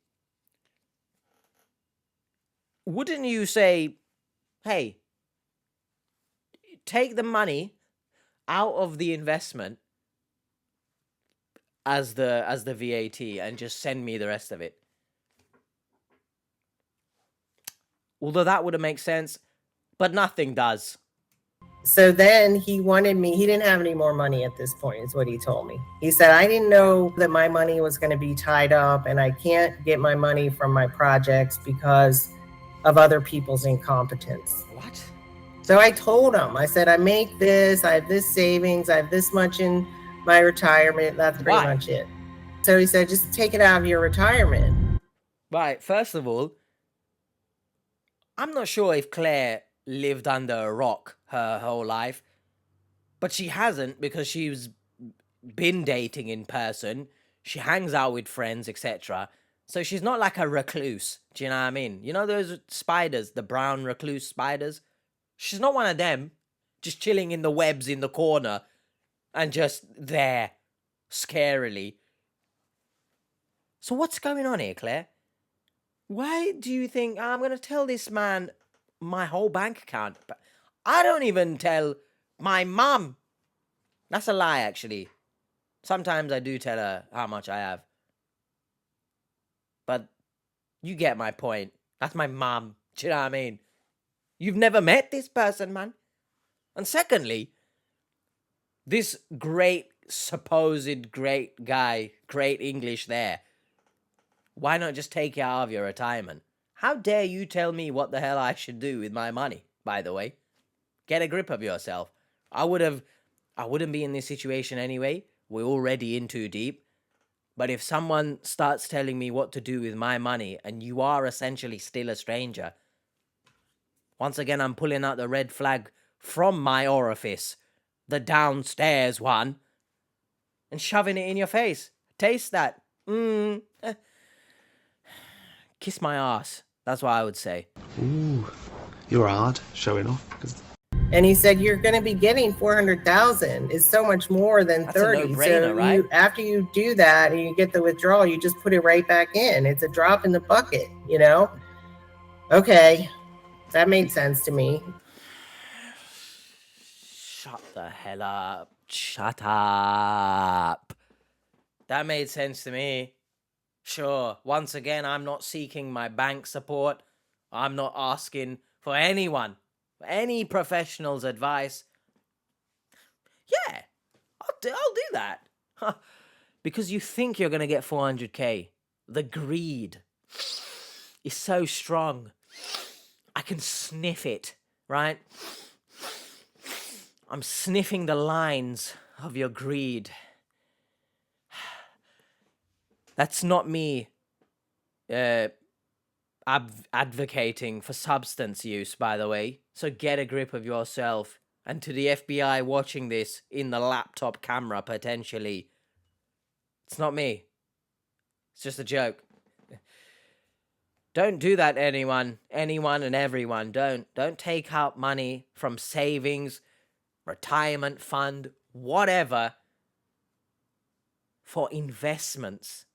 Speaker 1: wouldn't you say, hey, take the money out of the investment as the VAT and just send me the rest of it? Although that would have made sense, but nothing does.
Speaker 2: So then he wanted me, he didn't have any more money at this point, is what he told me. He said, I didn't know that my money was going to be tied up and I can't get my money from my projects because of other people's incompetence.
Speaker 1: What?
Speaker 2: So I told him, I said, I make this, I have this savings, I have this much in my retirement. That's pretty much it. So he said, just take it out of your retirement.
Speaker 1: Right, first of all, I'm not sure if Claire lived under a rock her whole life, but she hasn't, because she's been dating in person. She hangs out with friends, etc. So she's not like a recluse. Do you know what I mean? You know those spiders, the brown recluse spiders? She's not one of them, just chilling in the webs in the corner and just there, scarily. So what's going on here, Claire? Why do you think I'm going to tell this man my whole bank account? I don't even tell my mum. That's a lie, actually. Sometimes I do tell her how much I have. But you get my point. That's my mum. Do you know what I mean? You've never met this person, man. And secondly, this supposed great guy, great English there, why not just take it out of your retirement? How dare you tell me what the hell I should do with my money, by the way? Get a grip of yourself. I wouldn't be in this situation anyway. We're already in too deep. But if someone starts telling me what to do with my money, and you are essentially still a stranger, once again, I'm pulling out the red flag from my orifice, the downstairs one, and shoving it in your face. Taste that. Kiss my ass. That's what I would say.
Speaker 8: Ooh, you're hard showing off.
Speaker 2: And he said, you're going to be getting 400,000. It's so much more than
Speaker 1: That's
Speaker 2: 30.
Speaker 1: a no-brainer,
Speaker 2: So
Speaker 1: right?
Speaker 2: after you do that and you get the withdrawal, you just put it right back in. It's a drop in the bucket, Okay. That made sense to me.
Speaker 1: Shut the hell up. Shut up. That made sense to me. Sure, once again, I'm not seeking my bank support. I'm not asking for anyone, any professional's advice. Yeah, I'll do that. Because you think you're going to get 400k. The greed is so strong. I can sniff it, right? I'm sniffing the lines of your greed. That's not me advocating for substance use, by the way. So get a grip of yourself. And to the FBI watching this in the laptop camera, potentially, it's not me. It's just a joke. Don't do that, anyone and everyone. Don't take out money from savings, retirement fund, whatever, for investments.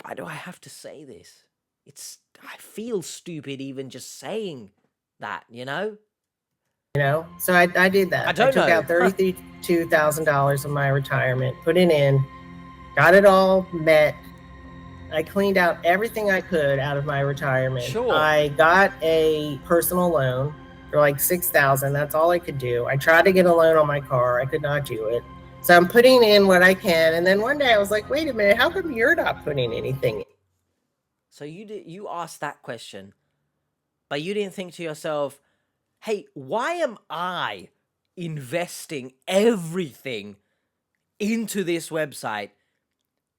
Speaker 1: Why do I have to say this? I feel stupid even just saying that, you know?
Speaker 2: So I did that.
Speaker 1: I don't
Speaker 2: took
Speaker 1: know.
Speaker 2: out $32,000 of my retirement, put it in, got it all met. I cleaned out everything I could out of my retirement.
Speaker 1: Sure.
Speaker 2: I got a personal loan for like $6,000. That's all I could do. I tried to get a loan on my car. I could not do it. So I'm putting in what I can. And then one day I was like, wait a minute, how come you're not putting anything in?
Speaker 1: So you asked that question, but you didn't think to yourself, hey, why am I investing everything into this website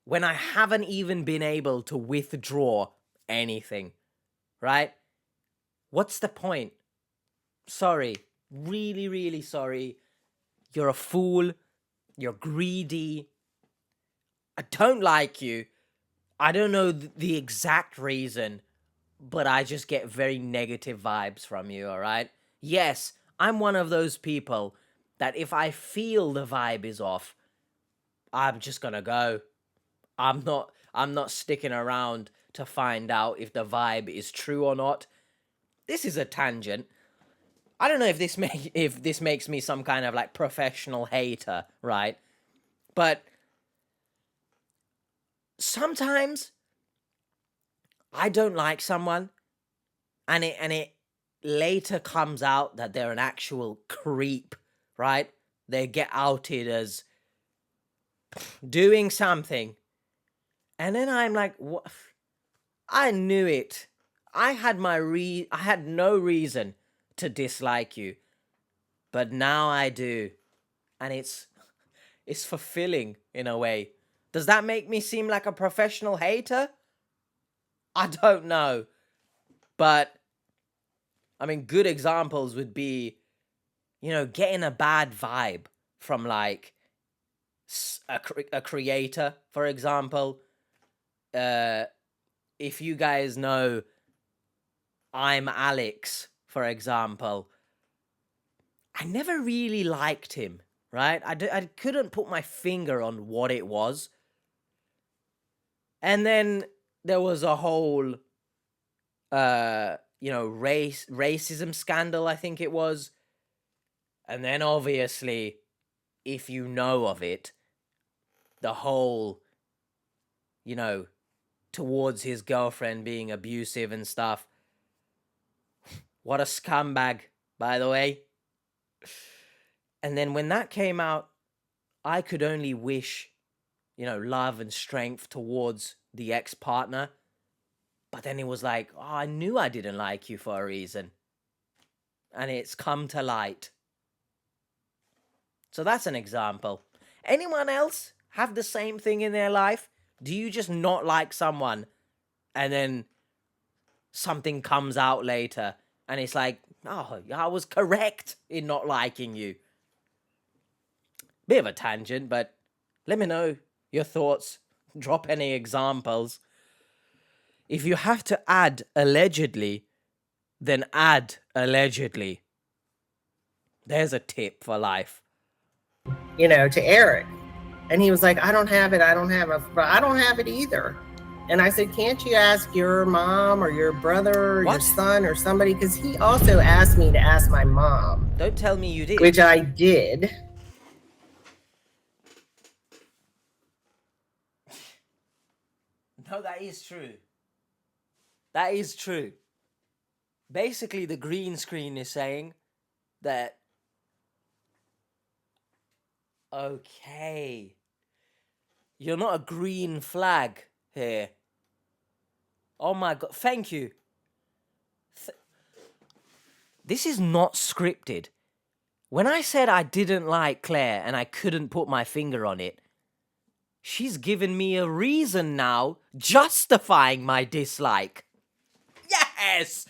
Speaker 1: when I haven't even been able to withdraw anything, right? What's the point? Sorry, really, really sorry. You're a fool. You're greedy. I don't like you. I don't know the exact reason, but I just get very negative vibes from you, all right? Yes, I'm one of those people that if I feel the vibe is off, I'm just gonna go. I'm not sticking around to find out if the vibe is true or not. This is a tangent. I don't know if this makes me some kind of like professional hater, right? But sometimes I don't like someone and it later comes out that they're an actual creep, right? They get outed as doing something. And then I'm like, what? I knew it. I had no reason to dislike you. But now I do. And it's fulfilling in a way. Does that make me seem like a professional hater? I don't know. But I mean, good examples would be, getting a bad vibe from like a creator, for example. If you guys know I'm Alex, for example, I never really liked him, right? I couldn't put my finger on what it was. And then there was a whole, racism scandal, I think it was. And then obviously, if you know of it, the whole, towards his girlfriend being abusive and stuff. What a scumbag, by the way. And then when that came out, I could only wish, love and strength towards the ex-partner. But then it was like, oh, I knew I didn't like you for a reason. And it's come to light. So that's an example. Anyone else have the same thing in their life? Do you just not like someone and then something comes out later and it's like, oh, I was correct in not liking you? Bit of a tangent, but let me know your thoughts. Drop any examples. If you have to add allegedly, then add allegedly. There's a tip for life.
Speaker 2: To Eric. And he was like, I don't have it. But I don't have it either. And I said, can't you ask your mom or your brother or your son or somebody? Because he also asked me to ask my mom.
Speaker 1: Don't tell me you did.
Speaker 2: Which I did.
Speaker 1: No, that is true. That is true. Basically, the green screen is saying that, okay, you're not a green flag here. Oh my God, thank you. This is not scripted. When I said I didn't like Claire and I couldn't put my finger on it, she's given me a reason now justifying my dislike. Yes!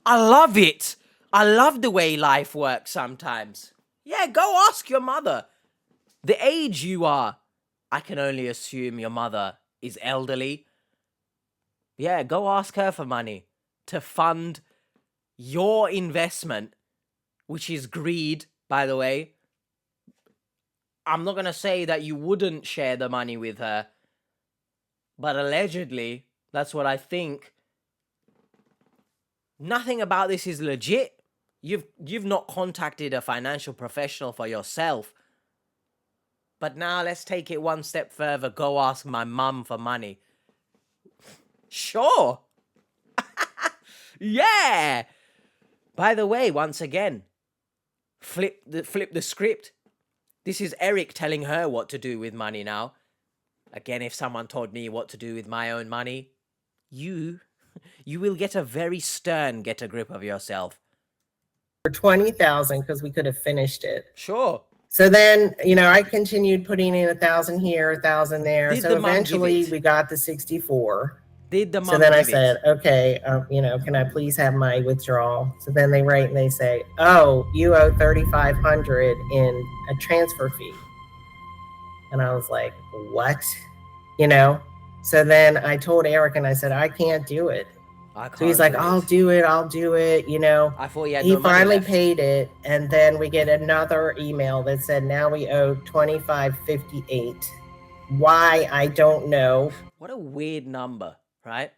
Speaker 1: I love it. I love the way life works sometimes. Yeah, go ask your mother. The age you are, I can only assume your mother is elderly. Yeah, go ask her for money to fund your investment, which is greed, by the way. I'm not going to say that you wouldn't share the money with her, but allegedly, that's what I think Nothing about this is legit. You've not contacted a financial professional for yourself. But now let's take it one step further. Go ask my mum for money. Sure. Yeah. By the way, once again, flip the script. This is Eric telling her what to do with money now. Again, if someone told me what to do with my own money, you will get a very stern get a grip of yourself.
Speaker 2: For 20,000 because we could have finished it.
Speaker 1: Sure.
Speaker 2: So then, I continued putting in 1,000 here, 1,000 there.
Speaker 1: Did
Speaker 2: So
Speaker 1: the mum give
Speaker 2: eventually
Speaker 1: it?
Speaker 2: we got to 64.
Speaker 1: Did the mum
Speaker 2: So then I
Speaker 1: give
Speaker 2: said,
Speaker 1: it?
Speaker 2: okay, can I please have my withdrawal? So then they write and they say, oh, you owe 3,500 in a transfer fee. And I was like, what? So then I told Eric and I said, I can't do it. So he's like, I'll do it.
Speaker 1: I thought he had
Speaker 2: He
Speaker 1: no money
Speaker 2: finally
Speaker 1: left.
Speaker 2: paid it. And then we get another email that said, now we owe $25.58. Why? I don't know.
Speaker 1: What a weird number, right?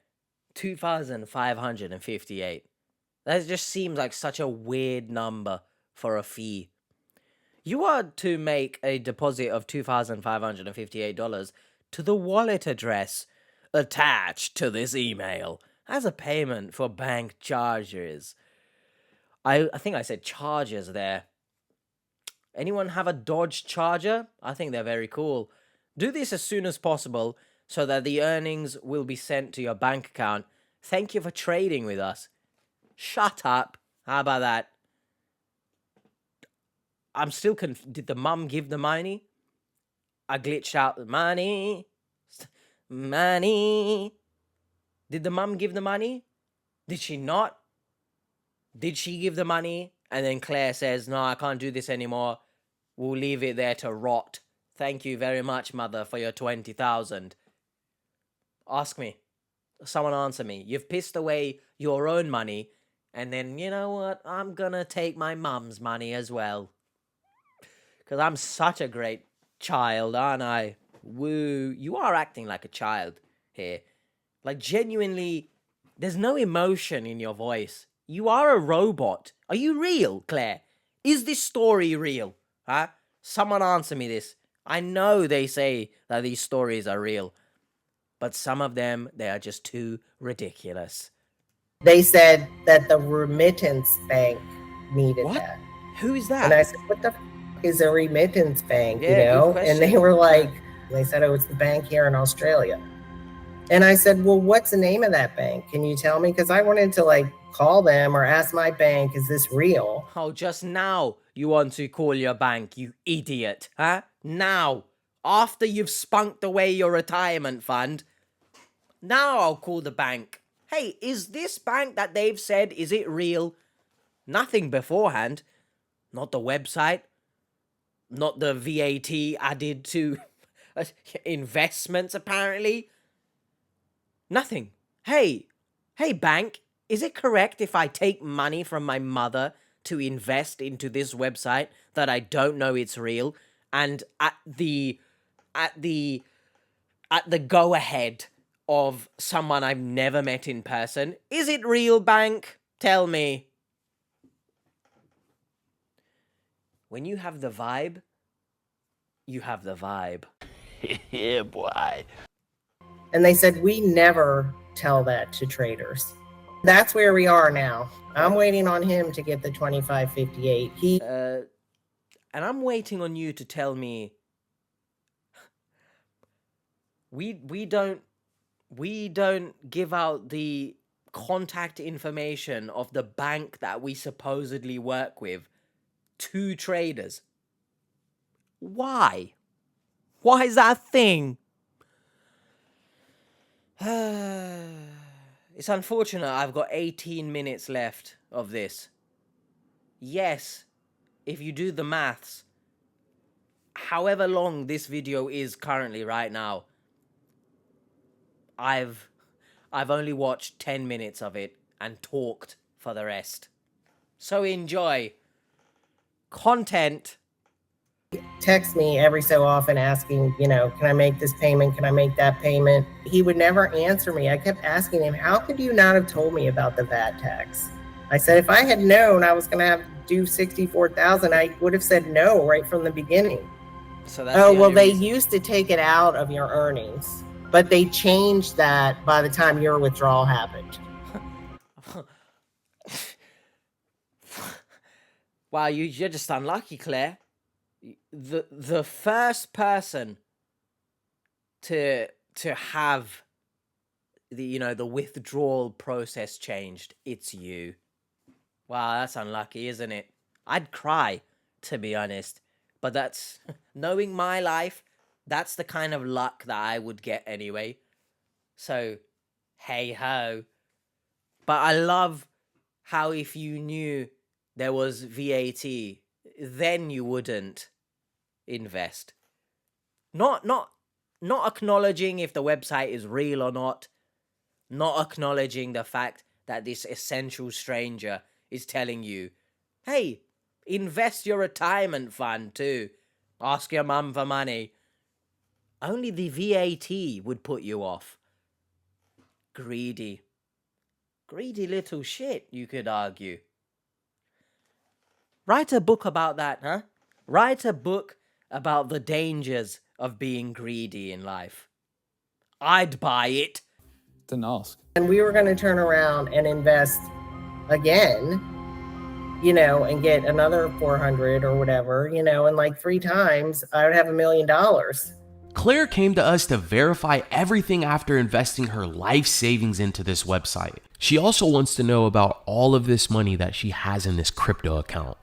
Speaker 1: 2,558. That just seems like such a weird number for a fee. You are to make a deposit of $2,558 to the wallet address attached to this email as a payment for bank charges. I think I said charges there. Anyone have a Dodge Charger? I think they're very cool. Do this as soon as possible so that the earnings will be sent to your bank account. Thank you for trading with us. Shut up. How about that? I'm still did the mum give the money? I glitched out the money. Money. Did the mum give the money? Did she not? Did she give the money? And then Claire says, no, I can't do this anymore. We'll leave it there to rot. Thank you very much, mother, for your 20,000. Ask me. Someone answer me. You've pissed away your own money. And then, you know what? I'm gonna take my mum's money as well. Because I'm such a great child, aren't I? Woo. You are acting like a child here. Like, genuinely, there's no emotion in your voice. You are a robot. Are you real, Claire? Is this story real? Huh? Someone answer me this. I know they say that these stories are real. But some of them, they are just too ridiculous.
Speaker 2: They said that the remittance bank needed
Speaker 1: What?
Speaker 2: that.
Speaker 1: Who is that?
Speaker 2: And I said, what the is a remittance bank,
Speaker 1: Yeah, good question.
Speaker 2: And they were like, they said it was the bank here in Australia. And I said, well, what's the name of that bank? Can you tell me? Because I wanted to call them or ask my bank, is this real?
Speaker 1: Oh, just now you want to call your bank, you idiot, huh? Now, after you've spunked away your retirement fund, now I'll call the bank. Hey, is this bank that they've said, is it real? Nothing beforehand. Not the website. Not the VAT added to investments, apparently. Nothing. Hey, bank, is it correct if I take money from my mother to invest into this website that I don't know it's real, and at the go ahead of someone I've never met in person? Is it real, bank? Tell me. When you have the vibe, you have the vibe.
Speaker 5: Yeah, boy.
Speaker 2: And they said, we never tell that to traders. That's where we are now. I'm waiting on him to get the 2558.
Speaker 1: And I'm waiting on you to tell me we don't give out the contact information of the bank that we supposedly work with to traders. Why? Why is that a thing? It's unfortunate I've got 18 minutes left of this. Yes, if you do the maths, however long this video is currently right now, I've only watched 10 minutes of it and talked for the rest. So enjoy. Content
Speaker 2: Text me every so often asking, can I make this payment? Can I make that payment? He would never answer me. I kept asking him, how could you not have told me about the VAT tax? I said, if I had known I was going to have to do 64,000, I would have said no right from the beginning.
Speaker 1: So that's the
Speaker 2: well,
Speaker 1: only
Speaker 2: they
Speaker 1: reason.
Speaker 2: used to take it out of your earnings, but they changed that by the time your withdrawal happened.
Speaker 1: Wow, you're just unlucky, Claire. The first person to have the withdrawal process changed, it's you. Wow, that's unlucky, isn't it? I'd cry, to be honest. But that's knowing my life, that's the kind of luck that I would get anyway. So, hey ho. But I love how if you knew there was VAT, then you wouldn't invest. Not acknowledging if the website is real or not. Not acknowledging the fact that this essential stranger is telling you, hey, invest your retirement fund too. Ask your mum for money. Only the VAT would put you off. Greedy. Greedy little shit, you could argue. Write a book about that, huh? Write a book about the dangers of being greedy in life. I'd buy it.
Speaker 9: Didn't ask.
Speaker 2: And we were going to turn around and invest again, and get another 400 or whatever, and like 3 times I would have $1 million.
Speaker 3: Claire came to us to verify everything after investing her life savings into this website. She also wants to know about all of this money that she has in this crypto account.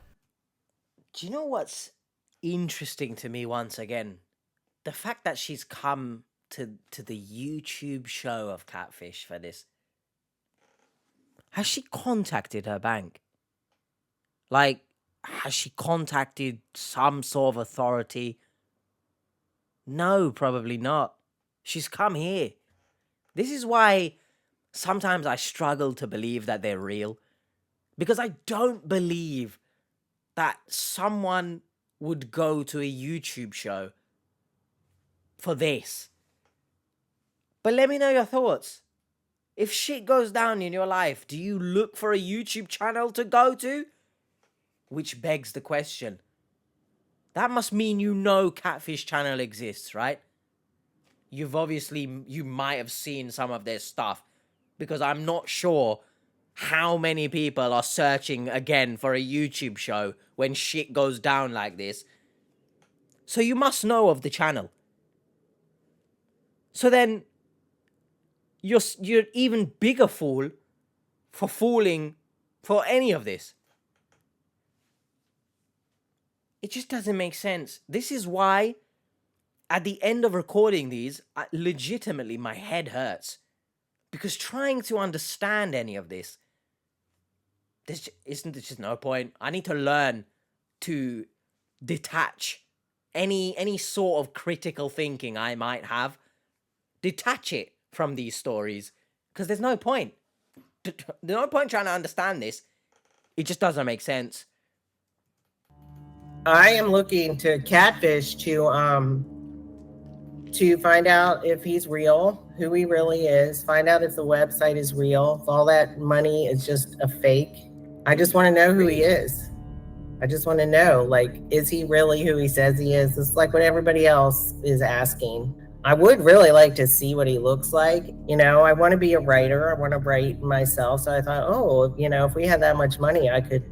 Speaker 1: Do you know what's interesting to me once again? The fact that she's come to the YouTube show of Catfish for this. Has she contacted her bank? Like, has she contacted some sort of authority? No, probably not. She's come here. This is why sometimes I struggle to believe that they're real. Because I don't believe that someone would go to a YouTube show for this. But let me know your thoughts. If shit goes down in your life, do you look for a YouTube channel to go to? Which begs the question. That must mean you know Catfish channel exists, right? You might have seen some of their stuff. Because I'm not sure how many people are searching again for a YouTube show when shit goes down like this. So you must know of the channel. So then, you're even bigger fool for falling for any of this. It just doesn't make sense. This is why, at the end of recording these, legitimately my head hurts. Because trying to understand any of this, there's just no point. I need to learn to detach any sort of critical thinking I might have. Detach it from these stories. Because there's no point. There's no point trying to understand this. It just doesn't make sense.
Speaker 2: I am looking to Catfish to find out if he's real, who he really is, find out if the website is real, if all that money is just a fake. I just want to know who he is. I just want to know, like, is he really who he says he is? It's like what everybody else is asking. I would really like to see what he looks like. I want to be a writer. I want to write myself. So I thought, if we had that much money, I could,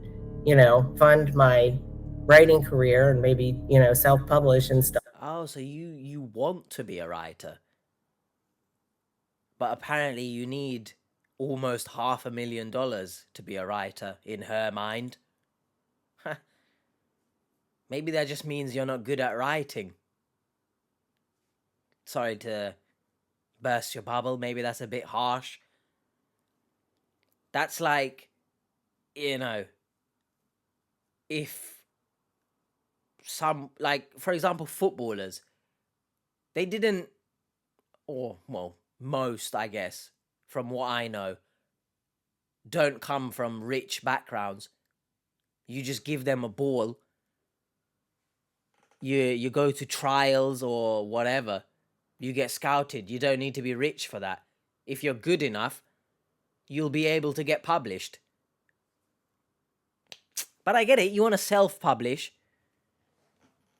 Speaker 2: fund my writing career and maybe, self-publish and stuff.
Speaker 1: Oh, so you want to be a writer. But apparently you need almost $500,000 to be a writer in her mind. Maybe that just means you're not good at writing. Sorry to burst your bubble. Maybe that's a bit harsh. That's like, if some, like, for example, footballers, they didn't, or, well, most, I guess, from what I know, don't come from rich backgrounds. You just give them a ball you go to trials or whatever. You get scouted. You don't need to be rich for that. If you're good enough, you'll be able to get published. But I get it. You want to self-publish.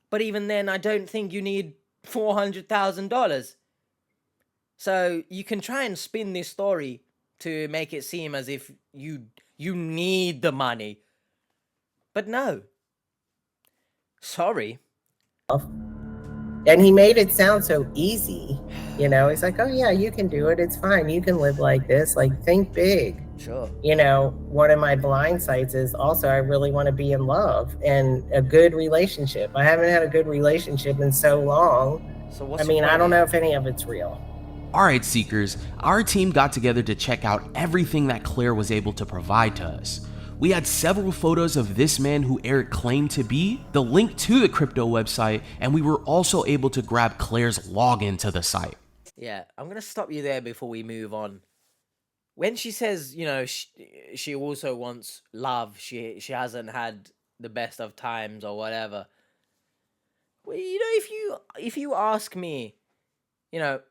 Speaker 1: But even then, I don't think you need $400,000. So you can try and spin this story to make it seem as if you need the money. But no. Sorry.
Speaker 2: And he made it sound so easy. You know, he's like, oh yeah, you can do it. It's fine. You can live like this. Like, think big.
Speaker 1: Sure.
Speaker 2: You know, one of my blind sides is also I really want to be in love and a good relationship. I haven't had a good relationship in so long.
Speaker 1: So what's
Speaker 2: I mean,
Speaker 1: your
Speaker 2: I don't
Speaker 1: problem?
Speaker 2: know if any of it's real.
Speaker 3: Alright, Seekers, our team got together to check out everything that Claire was able to provide to us. We had several photos of this man who Eric claimed to be, the link to the crypto website, and we were also able to grab Claire's login to the site.
Speaker 1: Yeah, I'm going to stop you there before we move on. When she says, you know, she also wants love, she hasn't had the best of times or whatever. Well, you know, if you ask me, you know,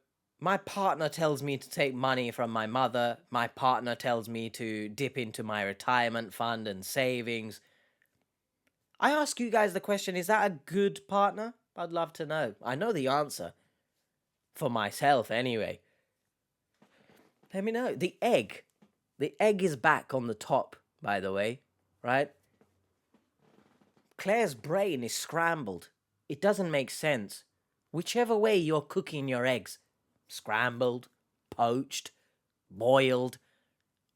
Speaker 1: my partner tells me to take money from my mother. My partner tells me to dip into my retirement fund and savings. I ask you guys the question, is that a good partner? I'd love to know. I know the answer. For myself, anyway. Let me know. The egg. The egg is back on the top, by the way. Right? Claire's brain is scrambled. It doesn't make sense. Whichever way you're cooking your eggs. Scrambled, poached, boiled.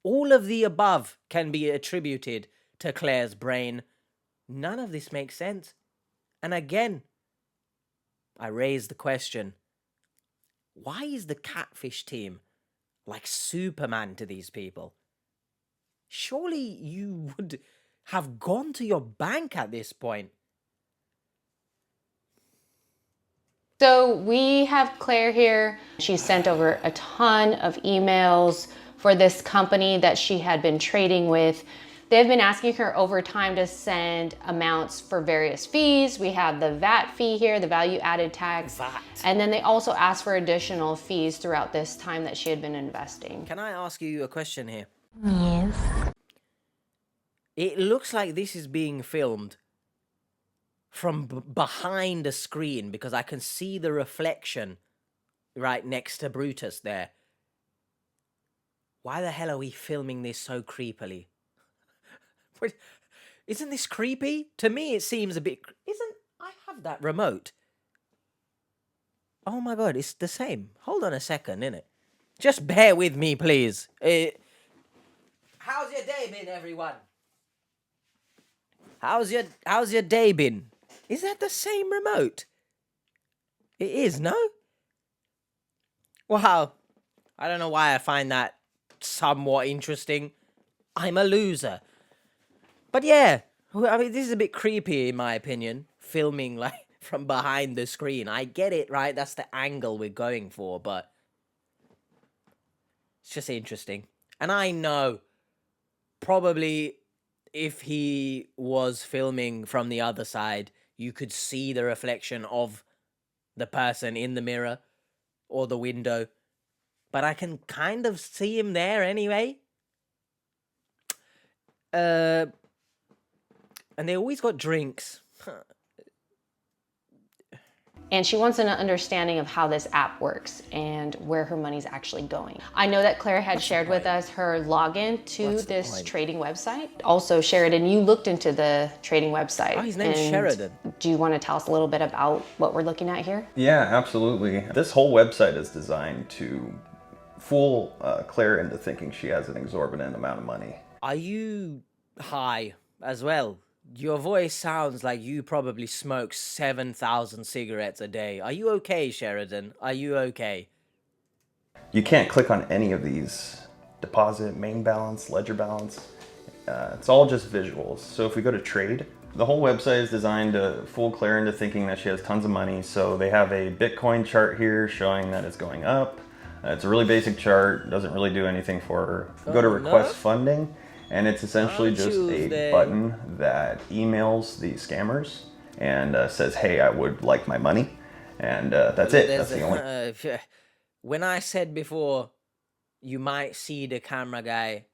Speaker 1: All of the above can be attributed to Claire's brain. None of this makes sense. And again, I raise the question, why is the Catfish team like Superman to these people? Surely you would have gone to your bank at this point.
Speaker 9: So we have Claire here. She sent over a ton of emails for this company that she had been trading with. They've been asking her over time to send amounts for various fees. We have the VAT fee here, the value added tax.
Speaker 1: VAT.
Speaker 9: And then they also asked for additional fees throughout this time that she had been investing.
Speaker 1: Can I ask you a question here?
Speaker 9: Yes.
Speaker 1: It looks like this is being filmed from behind a screen because I can see the reflection right next to Brutus there. Why the hell are we filming this so creepily? Isn't this creepy? To me, it seems a bit... I have that remote. Oh my god, it's the same. Hold on a second, innit? Just bear with me, please. How's your day been, everyone? How's your day been? Is that the same remote? It is, no? Wow. I don't know why I find that somewhat interesting. I'm a loser. But yeah, I mean, this is a bit creepy in my opinion. Filming like from behind the screen. I get it, right? That's the angle we're going for, but it's just interesting. And I know probably if he was filming from the other side, you could see the reflection of the person in the mirror or the window. But I can kind of see him there anyway. And they always got drinks.
Speaker 9: And she wants an understanding of how this app works and where her money's actually going. I know that Claire had shared with us her login to this trading website. Also, Sheridan, you looked into the trading website.
Speaker 1: Oh, his name's Sheridan.
Speaker 9: Do you want to tell us a little bit about what we're looking at here?
Speaker 10: Yeah, absolutely. This whole website is designed to fool Claire into thinking she has an exorbitant amount of money.
Speaker 1: Are you high as well? Your voice sounds like you probably smoke 7,000 cigarettes a day. Are you okay, Sheridan? Are you okay?
Speaker 10: You can't click on any of these. Deposit, main balance, ledger balance. It's all just visuals. So if we go to trade, the whole website is designed to fool Claire into thinking that she has tons of money. So they have a Bitcoin chart here showing that it's going up. It's a really basic chart, doesn't really do anything for her. Go to request funding. And it's essentially just a button that emails the scammers. and says, hey, I would like my money. And that's it. That's the only.
Speaker 1: When I said before, you might see the camera guy,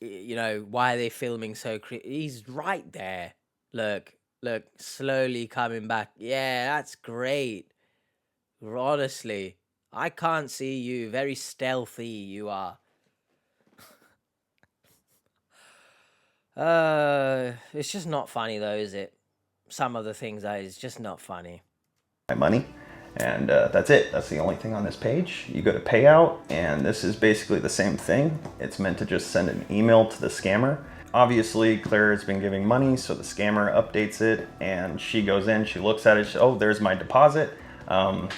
Speaker 1: you know, why are they filming so he's right there. Look, slowly coming back. Yeah, that's great. Honestly, I can't see you. Very stealthy you are. It's just not funny though, is it? Some of the things that is just not funny.
Speaker 10: My money, and that's it. That's the only thing on this page. You go to payout, and this is basically the same thing. It's meant to just send an email to the scammer. Obviously, Claire has been giving money, so the scammer updates it, and she goes in, she looks at it, oh, there's my deposit.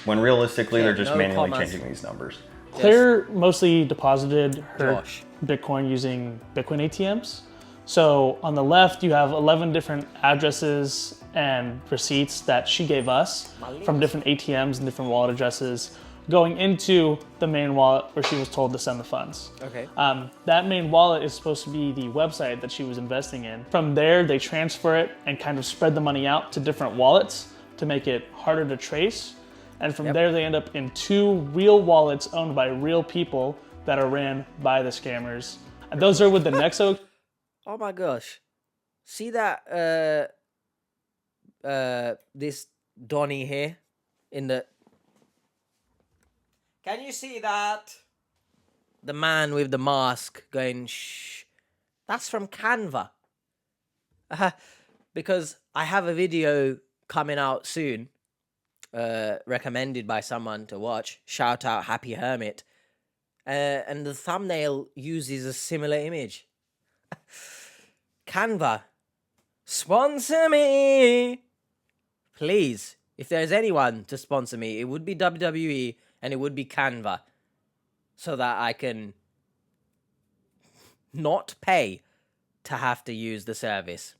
Speaker 10: When realistically, they're just manually changing these numbers.
Speaker 11: Claire mostly deposited her Bitcoin using Bitcoin ATMs. So on the left, you have 11 different addresses and receipts that she gave us from different ATMs and different wallet addresses going into the main wallet where she was told to send the funds.
Speaker 1: Okay.
Speaker 11: That main wallet is supposed to be the website that she was investing in. From there, they transfer it and kind of spread the money out to different wallets to make it harder to trace. And from there, they end up in 2 real wallets owned by real people that are ran by the scammers. And those are with the Nexo.
Speaker 1: Oh my gosh. See that this Donnie here in the... Can you see that? The man with the mask going, shh. That's from Canva. Because I have a video coming out soon, recommended by someone to watch. Shout out Happy Hermit. And the thumbnail uses a similar image. Canva, sponsor me. Please, if there's anyone to sponsor me, it would be WWE and it would be Canva, so that I can not pay to have to use the service.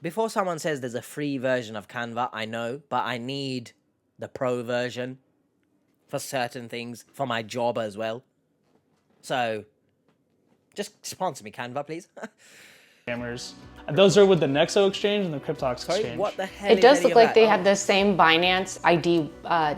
Speaker 1: Before someone says there's a free version of Canva, I know, but I need the pro version for certain things, for my job as well. So, just sponsor me, Canva, please.
Speaker 11: Scammers. And those are with the Nexo exchange and the Cryptox exchange.
Speaker 1: Sorry, what the hell
Speaker 9: It
Speaker 1: is
Speaker 9: does
Speaker 1: any
Speaker 9: look
Speaker 1: of
Speaker 9: like
Speaker 1: that?
Speaker 9: they have the same Binance ID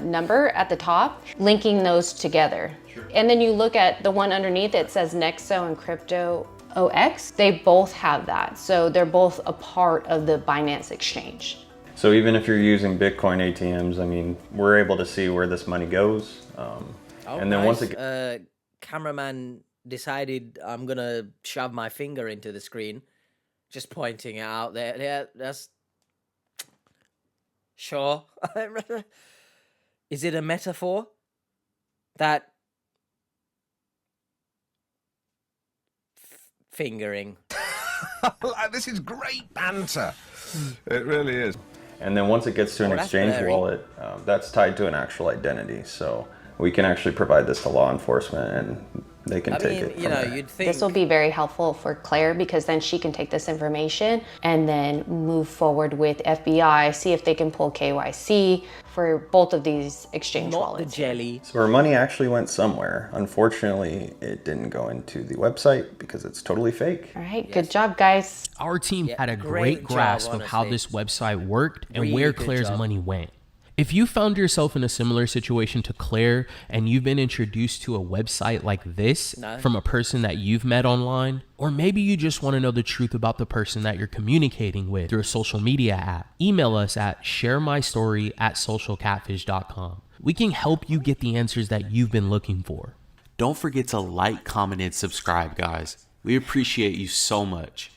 Speaker 9: number at the top, linking those together. Sure. And then you look at the one underneath, it says Nexo and Crypto OX. They both have that. So they're both a part of the Binance exchange.
Speaker 10: So even if you're using Bitcoin ATMs, I mean, we're able to see where this money goes. And then once it...
Speaker 1: cameraman decided I'm gonna shove my finger into the screen, just pointing it out there. Yeah, that's sure. Is it a metaphor that fingering?
Speaker 12: This is great banter. It really is.
Speaker 10: And then once it gets to an exchange
Speaker 1: blurry.
Speaker 10: wallet, that's tied to an actual identity. So we can actually provide this to law enforcement and they can take it from there.
Speaker 1: You'd think
Speaker 9: This will be very helpful for Claire because then she can take this information and then move forward with FBI, see if they can pull KYC for both of these exchange
Speaker 1: not
Speaker 9: wallets.
Speaker 1: the jelly.
Speaker 10: So our money actually went somewhere. Unfortunately, it didn't go into the website because it's totally fake.
Speaker 9: All right, good job, guys.
Speaker 3: Our team had a
Speaker 1: great
Speaker 3: great
Speaker 1: job,
Speaker 3: grasp of how
Speaker 1: honestly.
Speaker 3: this website worked and
Speaker 1: Really
Speaker 3: where
Speaker 1: good
Speaker 3: Claire's
Speaker 1: job.
Speaker 3: money went. If you found yourself in a similar situation to Claire and you've been introduced to a website like this from a person that you've met online, or maybe you just want to know the truth about the person that you're communicating with through a social media app, email us at sharemystory@socialcatfish.com. We can help you get the answers that you've been looking for.
Speaker 13: Don't forget to like, comment, and subscribe, guys. We appreciate you so much.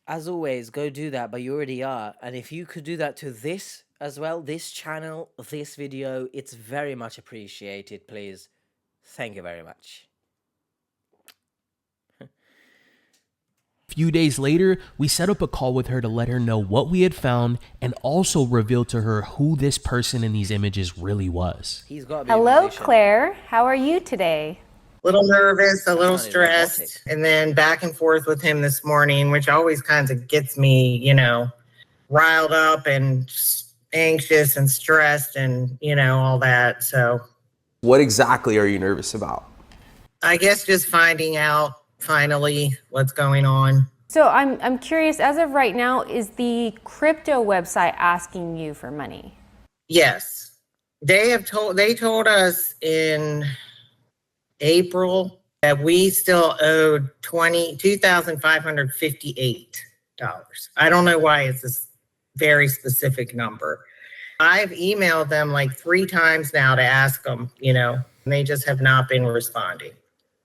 Speaker 1: As always, go do that, but you already are. And if you could do that to this as well, this channel, this video, it's very much appreciated, please. Thank you very much.
Speaker 3: A few days later, we set up a call with her to let her know what we had found and also reveal to her who this person in these images really was.
Speaker 1: He's got to be
Speaker 14: Hello, Claire. How are you today?
Speaker 2: A little nervous, a little
Speaker 1: Sounded robotic.
Speaker 2: stressed, and then back and forth with him this morning, which always kind of gets me, you know, riled up and just anxious and stressed and, you know, all that. So
Speaker 6: What exactly are you nervous about?
Speaker 2: I guess just finding out finally what's going on.
Speaker 14: So I'm curious, as of right now, is the crypto website asking you for money?
Speaker 2: Yes. They told us in April that we still owed $2,558. I don't know why it's this very specific number. I've emailed them like 3 times now to ask them, and they just have not been responding.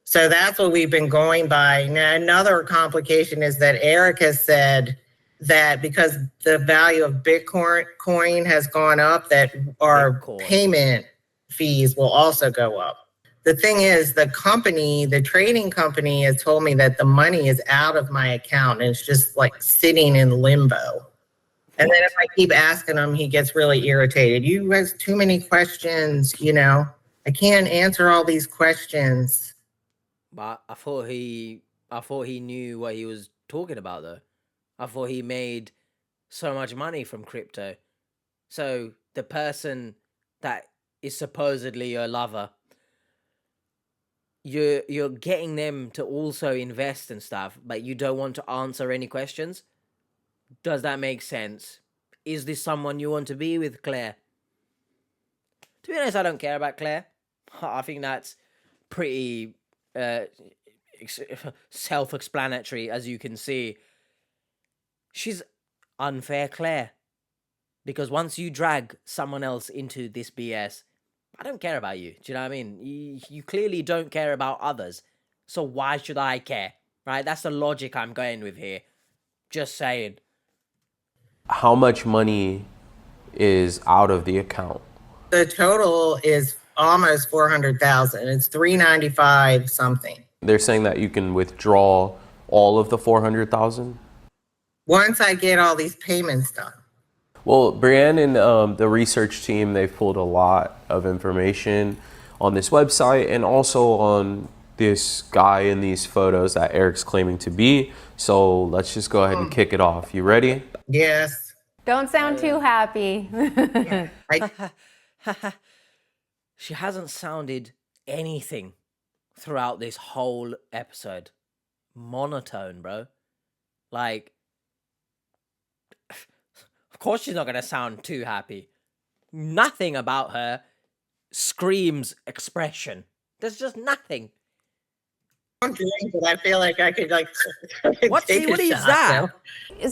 Speaker 2: So that's what we've been going by. Now, another complication is that Eric has said that because the value of Bitcoin has gone up, that our payment fees will also go up. The thing is, the trading company has told me that the money is out of my account and it's just like sitting in limbo. And then if I keep asking him, he gets really irritated. You ask too many questions, I can't answer all these questions.
Speaker 1: But I thought he knew what he was talking about, though. I thought he made so much money from crypto. So the person that is supposedly your lover, you're getting them to also invest and stuff, but you don't want to answer any questions. Does that make sense? Is this someone you want to be with, Claire? To be honest, I don't care about Claire. I think that's pretty self-explanatory, as you can see. She's unfair, Claire. Because once you drag someone else into this BS, I don't care about you. Do you know what I mean? You clearly don't care about others. So why should I care? Right? That's the logic I'm going with here. Just saying.
Speaker 6: How much money is out of the account?
Speaker 2: The total is almost 400,000. It's 395 something.
Speaker 6: They're saying that you can withdraw all of the 400,000?
Speaker 2: Once I get all these payments done.
Speaker 6: Well, Brienne and the research team, they've pulled a lot of information on this website and also on this guy in these photos that Eric's claiming to be. So let's just go ahead and kick it off. You ready?
Speaker 2: Yes.
Speaker 14: Don't sound too happy.
Speaker 1: She hasn't sounded anything throughout this whole episode. Monotone, bro. Like, of course she's not going to sound too happy. Nothing about her screams expression. There's just nothing.
Speaker 2: I'm drunk, but I feel like I could
Speaker 1: What
Speaker 2: take
Speaker 1: is
Speaker 2: a shot
Speaker 1: that?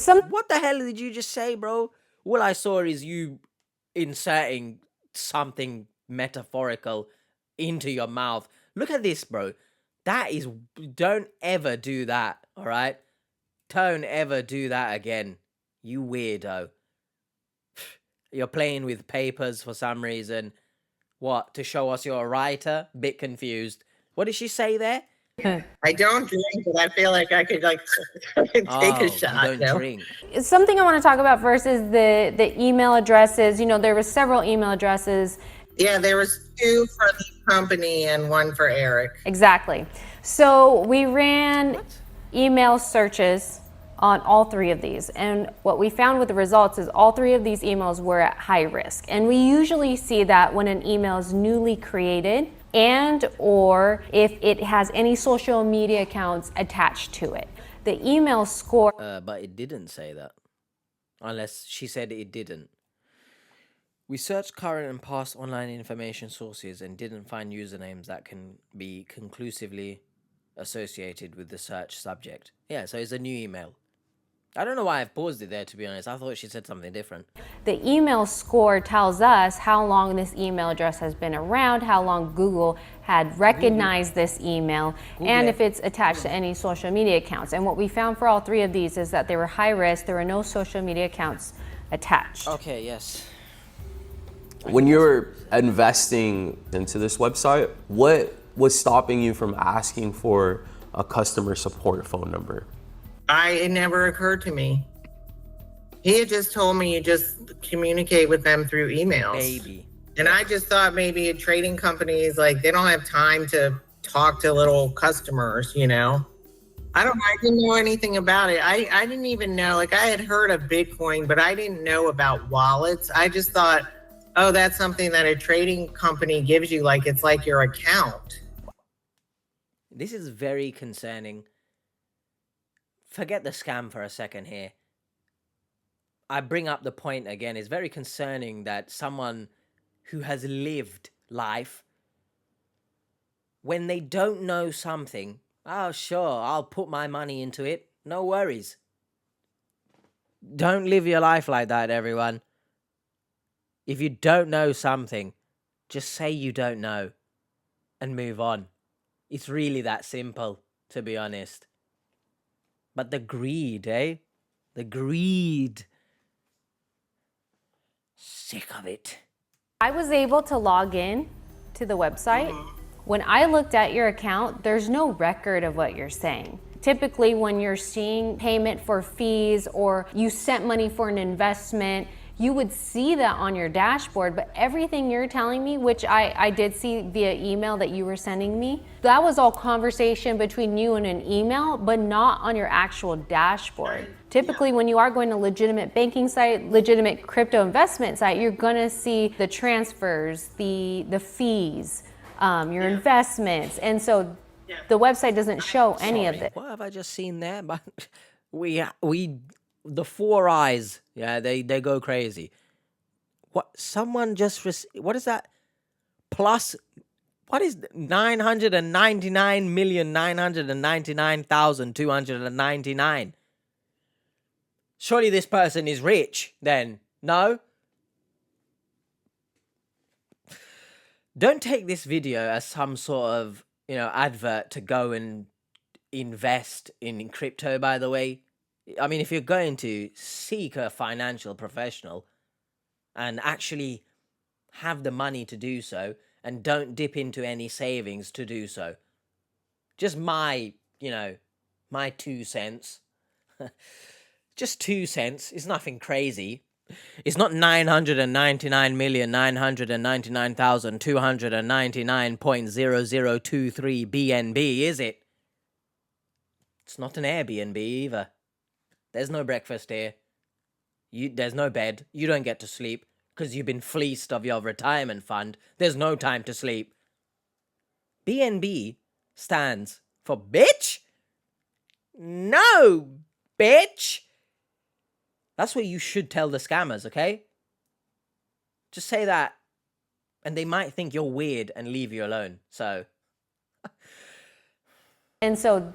Speaker 2: now.
Speaker 1: What the hell did you just say, bro? All I saw is you inserting something metaphorical into your mouth. Look at this, bro. Don't ever do that, all right? Don't ever do that again, you weirdo. You're playing with papers for some reason. What, to show us you're a writer? Bit confused. What did she say there?
Speaker 2: I don't drink, but I feel like I could take a shot.
Speaker 1: You don't drink.
Speaker 14: Something I want to talk about first is the email addresses. There were several email addresses.
Speaker 2: Yeah, there was 2 for the company and 1 for Eric.
Speaker 14: Exactly. So we ran email searches on all 3 of these. And what we found with the results is all 3 of these emails were at high risk. And we usually see that when an email is newly created and or if it has any social media accounts attached to it. The email score...
Speaker 1: But it didn't say that. Unless she said it didn't. We searched current and past online information sources and didn't find usernames that can be conclusively associated with the search subject. Yeah, so it's a new email. I don't know why I've paused it there, to be honest. I thought she said something different.
Speaker 14: The email score tells us how long this email address has been around, how long Google had recognized this email, and if it's attached to any social media accounts. And what we found for all 3 of these is that they were high risk. There were no social media accounts attached.
Speaker 1: Okay, yes.
Speaker 6: When you're investing into this website, what was stopping you from asking for a customer support phone number?
Speaker 2: It never occurred to me. He had just told me you just communicate with them through emails.
Speaker 1: Baby.
Speaker 2: And I just thought maybe a trading company is like, they don't have time to talk to little customers, I don't know. I didn't know anything about it. I didn't even know, I had heard of Bitcoin, but I didn't know about wallets. I just thought, oh, that's something that a trading company gives you, it's like your account.
Speaker 1: This is very concerning. forget the scam for a second here. I bring up the point again. It's very concerning that someone who has lived life, when they don't know something, oh, sure, I'll put my money into it. No worries. Don't live your life like that, everyone. If you don't know something, just say you don't know and move on. It's really that simple, to be honest. But the greed, eh? The greed. Sick of it.
Speaker 14: I was able to log in to the website. When I looked at your account, there's no record of what you're saying. Typically, when you're seeing payment for fees or you sent money for an investment, you would see that on your dashboard, but everything you're telling me, which I did see via email that you were sending me, that was all conversation between you and an email, but not on your actual dashboard. Typically, when you are going to legitimate banking site, legitimate crypto investment site, you're gonna see the transfers, the fees, your investments, and so the website doesn't show any of it.
Speaker 1: What have I just seen there? But the four eyes, yeah, they go crazy. What? Someone just what is that? Plus, what is 999,999,299? Surely this person is rich, then? No? Don't take this video as some sort of, advert to go and invest in crypto, by the way. I mean, if you're going to seek a financial professional and actually have the money to do so, and don't dip into any savings to do so. Just my 2 cents. Just 2 cents. It's nothing crazy. It's not 999,999,299.0023 BNB, is it? It's not an Airbnb either. There's no breakfast here. There's no bed. You don't get to sleep because you've been fleeced of your retirement fund. There's no time to sleep. BNB stands for bitch? No, bitch! That's what you should tell the scammers, okay? Just say that, and they might think you're weird and leave you alone, so...
Speaker 14: And so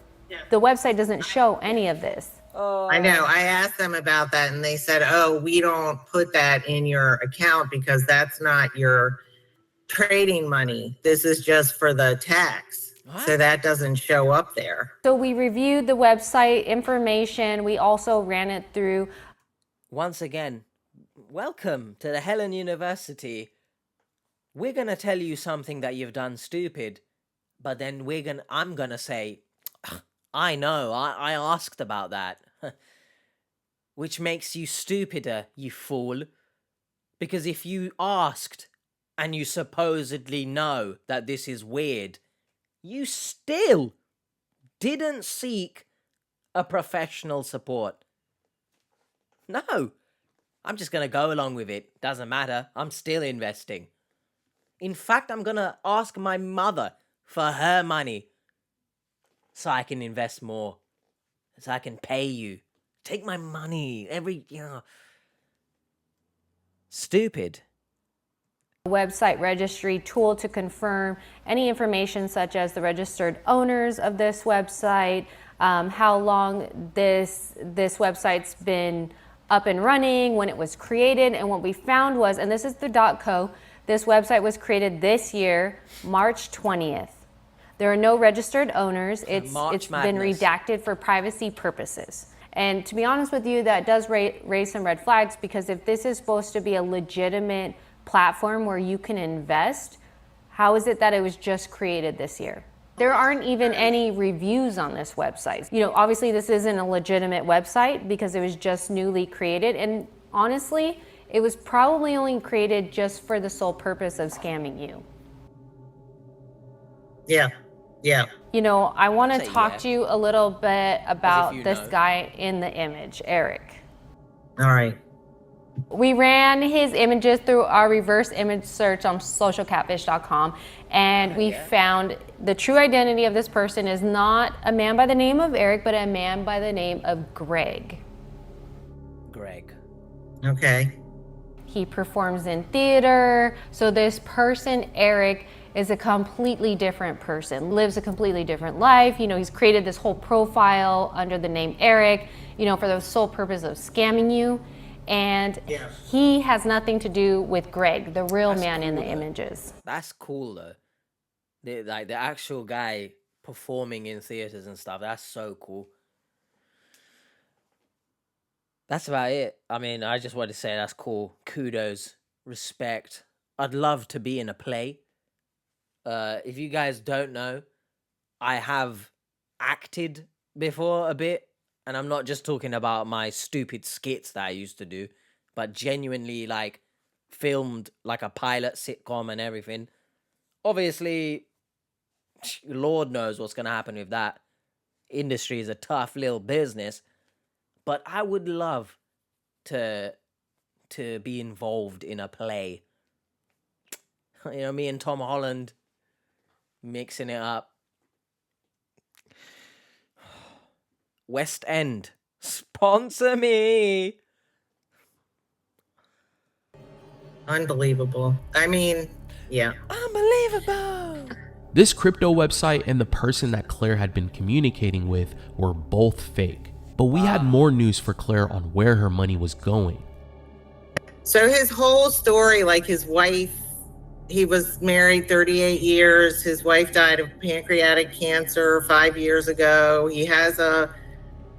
Speaker 14: the website doesn't show any of this.
Speaker 2: I know. I asked them about that, and they said, oh, we don't put that in your account because that's not your trading money. This is just for the tax. What? So that doesn't show up there.
Speaker 14: So we reviewed the website information. We also ran it through.
Speaker 1: Once again, welcome to the Helen University. We're going to tell you something that you've done stupid, but then I'm going to say, I know, I asked about that. Which makes you stupider, you fool. Because if you asked and you supposedly know that this is weird, you still didn't seek a professional support. No, I'm just going to go along with it. Doesn't matter. I'm still investing. In fact, I'm going to ask my mother for her money so I can invest more, so I can pay you. Take my money. Stupid.
Speaker 14: Website registry tool to confirm any information such as the registered owners of this website, how long this website's been up and running, when it was created. And what we found was, and this is the .co, this website was created this year, March 20th. There are no registered owners. It's been redacted for privacy purposes. And to be honest with you, that does raise some red flags, because if this is supposed to be a legitimate platform where you can invest, how is it that it was just created this year? There aren't even any reviews on this website. Obviously this isn't a legitimate website because it was just newly created. And honestly, it was probably only created just for the sole purpose of scamming you.
Speaker 2: Yeah.
Speaker 14: I want to talk to you a little bit about this guy in the image, Eric.
Speaker 2: All right.
Speaker 14: We ran his images through our reverse image search on socialcatfish.com, and we found the true identity of this person is not a man by the name of Eric, but a man by the name of Greg.
Speaker 1: Greg.
Speaker 2: Okay.
Speaker 14: He performs in theater. So this person, Eric, is a completely different person, lives a completely different life. You know, he's created this whole profile under the name Eric, you know, for the sole purpose of scamming you. And he has nothing to do with Greg, the real man in the images.
Speaker 1: That's cool though. The actual guy performing in theaters and stuff. That's so cool. That's about it. I mean, I just wanted to say that's cool. Kudos, respect. I'd love to be in a play. If you guys don't know, I have acted before a bit, and I'm not just talking about my stupid skits that I used to do, but genuinely like filmed like a pilot sitcom and everything. Obviously, Lord knows what's gonna happen with that. Industry is a tough little business, but I would love to be involved in a play. You know, me and Tom Holland mixing it up. West End, sponsor me.
Speaker 2: Unbelievable. I mean, yeah.
Speaker 1: Unbelievable.
Speaker 3: This crypto website and the person that Claire had been communicating with were both fake. But we had more news for Claire on where her money was going.
Speaker 2: So his whole story, like his wife, he was married 38 years. His wife died of pancreatic cancer 5 years ago. He has a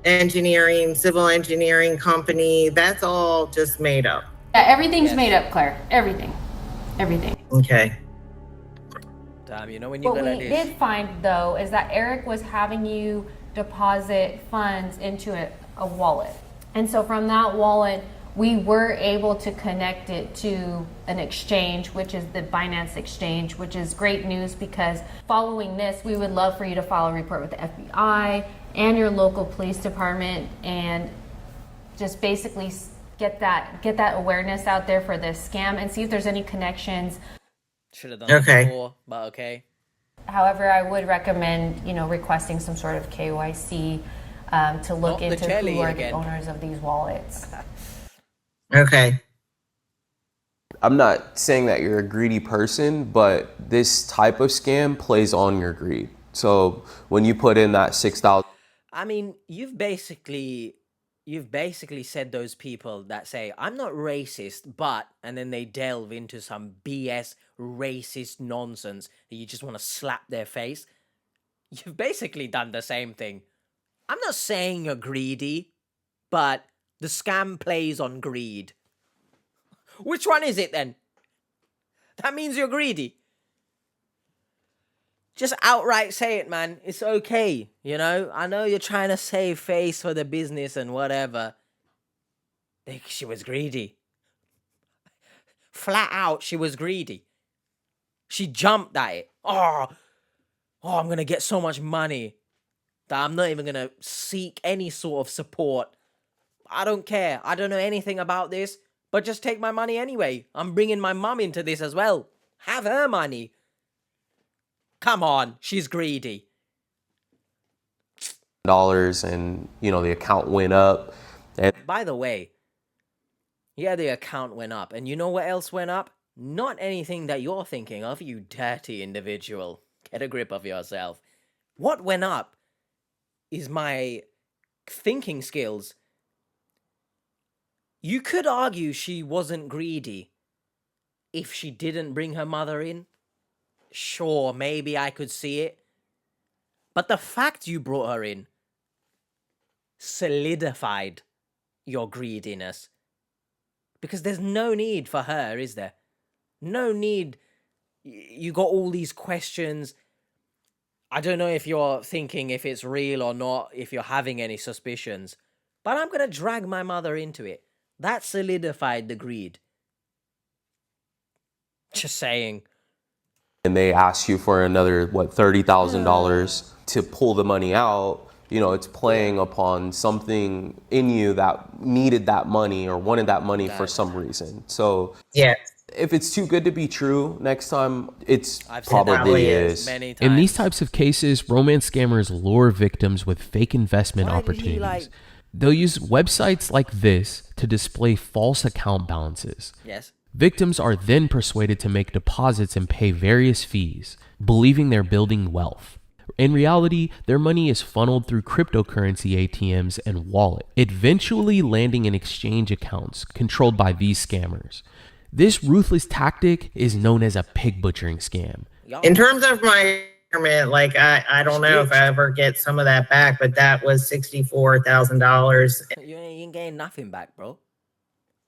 Speaker 2: civil engineering company. That's all just made up.
Speaker 14: Yeah, everything's made up, Claire. Everything.
Speaker 2: Okay.
Speaker 1: Damn, you know when you
Speaker 14: What
Speaker 1: go
Speaker 14: we
Speaker 1: like this.
Speaker 14: did find, though, is that Eric was having you deposit funds into a wallet. And so from that wallet, we were able to connect it to an exchange, which is the Binance exchange, which is great news because following this, we would love for you to file a report with the FBI and your local police department and just basically get that awareness out there for this scam and see if there's any connections.
Speaker 1: Should have done it before, but okay.
Speaker 14: However, I would recommend, you know, requesting some sort of KYC to look into who are the owners of these wallets.
Speaker 2: Okay.
Speaker 6: I'm not saying that you're a greedy person, but this type of scam plays on your greed. So when you put in that 6,000,
Speaker 1: I mean, you've basically said those people that say, I'm not racist, but, and then they delve into some BS racist nonsense that you just want to slap their face. You've basically done the same thing. I'm not saying you're greedy, but the scam plays on greed. Which one is it then? That means you're greedy. Just outright say it, man. It's okay, you know? I know you're trying to save face for the business and whatever. She was greedy. Flat out, she was greedy. She jumped at it. Oh, I'm going to get so much money that I'm not even going to seek any sort of support. I don't care. I don't know anything about this, but just take my money anyway. I'm bringing my mum into this as well. Have her money. Come on, she's greedy.
Speaker 6: dollars and, you know, the account went up. And
Speaker 1: by the way, yeah, the account went up. And you know what else went up? Not anything that you're thinking of, you dirty individual. Get a grip of yourself. What went up is my thinking skills. You could argue she wasn't greedy if she didn't bring her mother in. Sure, maybe I could see it. But the fact you brought her in solidified your greediness. Because there's no need for her, is there? No need. You got all these questions. I don't know if you're thinking if it's real or not, if you're having any suspicions. But I'm going to drag my mother into it. That solidified the greed. Just saying.
Speaker 6: And they ask you for another, $30,000 to pull the money out. You know, it's playing upon something in you that needed that money or wanted that money for some reason. So
Speaker 2: Yeah.
Speaker 6: if it's too good to be true, next time
Speaker 1: I've said
Speaker 6: probably
Speaker 1: that
Speaker 6: is.
Speaker 1: many times.
Speaker 3: In these types of cases, romance scammers lure victims with fake investment
Speaker 1: Why did he,
Speaker 3: opportunities. They'll use websites like this to display false account balances.
Speaker 1: Yes.
Speaker 3: Victims are then persuaded to make deposits and pay various fees, believing they're building wealth. In reality, their money is funneled through cryptocurrency ATMs and wallets, eventually landing in exchange accounts controlled by these scammers. This ruthless tactic is known as a pig butchering scam.
Speaker 2: In terms of my retirement, like I don't know if I ever get some of that back, but that was $64,000.
Speaker 1: You ain't getting nothing back, bro.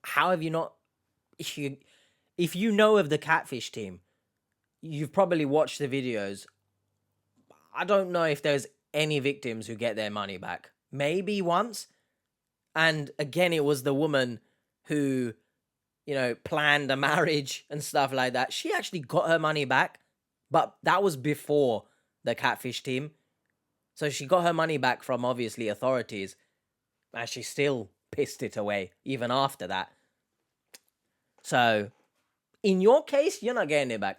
Speaker 1: How have you not? If you know of the Catfish team, you've probably watched the videos. I don't know if there's any victims who get their money back. Maybe once. And again, it was the woman who, you know, planned a marriage and stuff like that. She actually got her money back, but that was before the Catfish team. So she got her money back from, obviously, authorities, and she still pissed it away even after that. So in your case, you're not getting it back.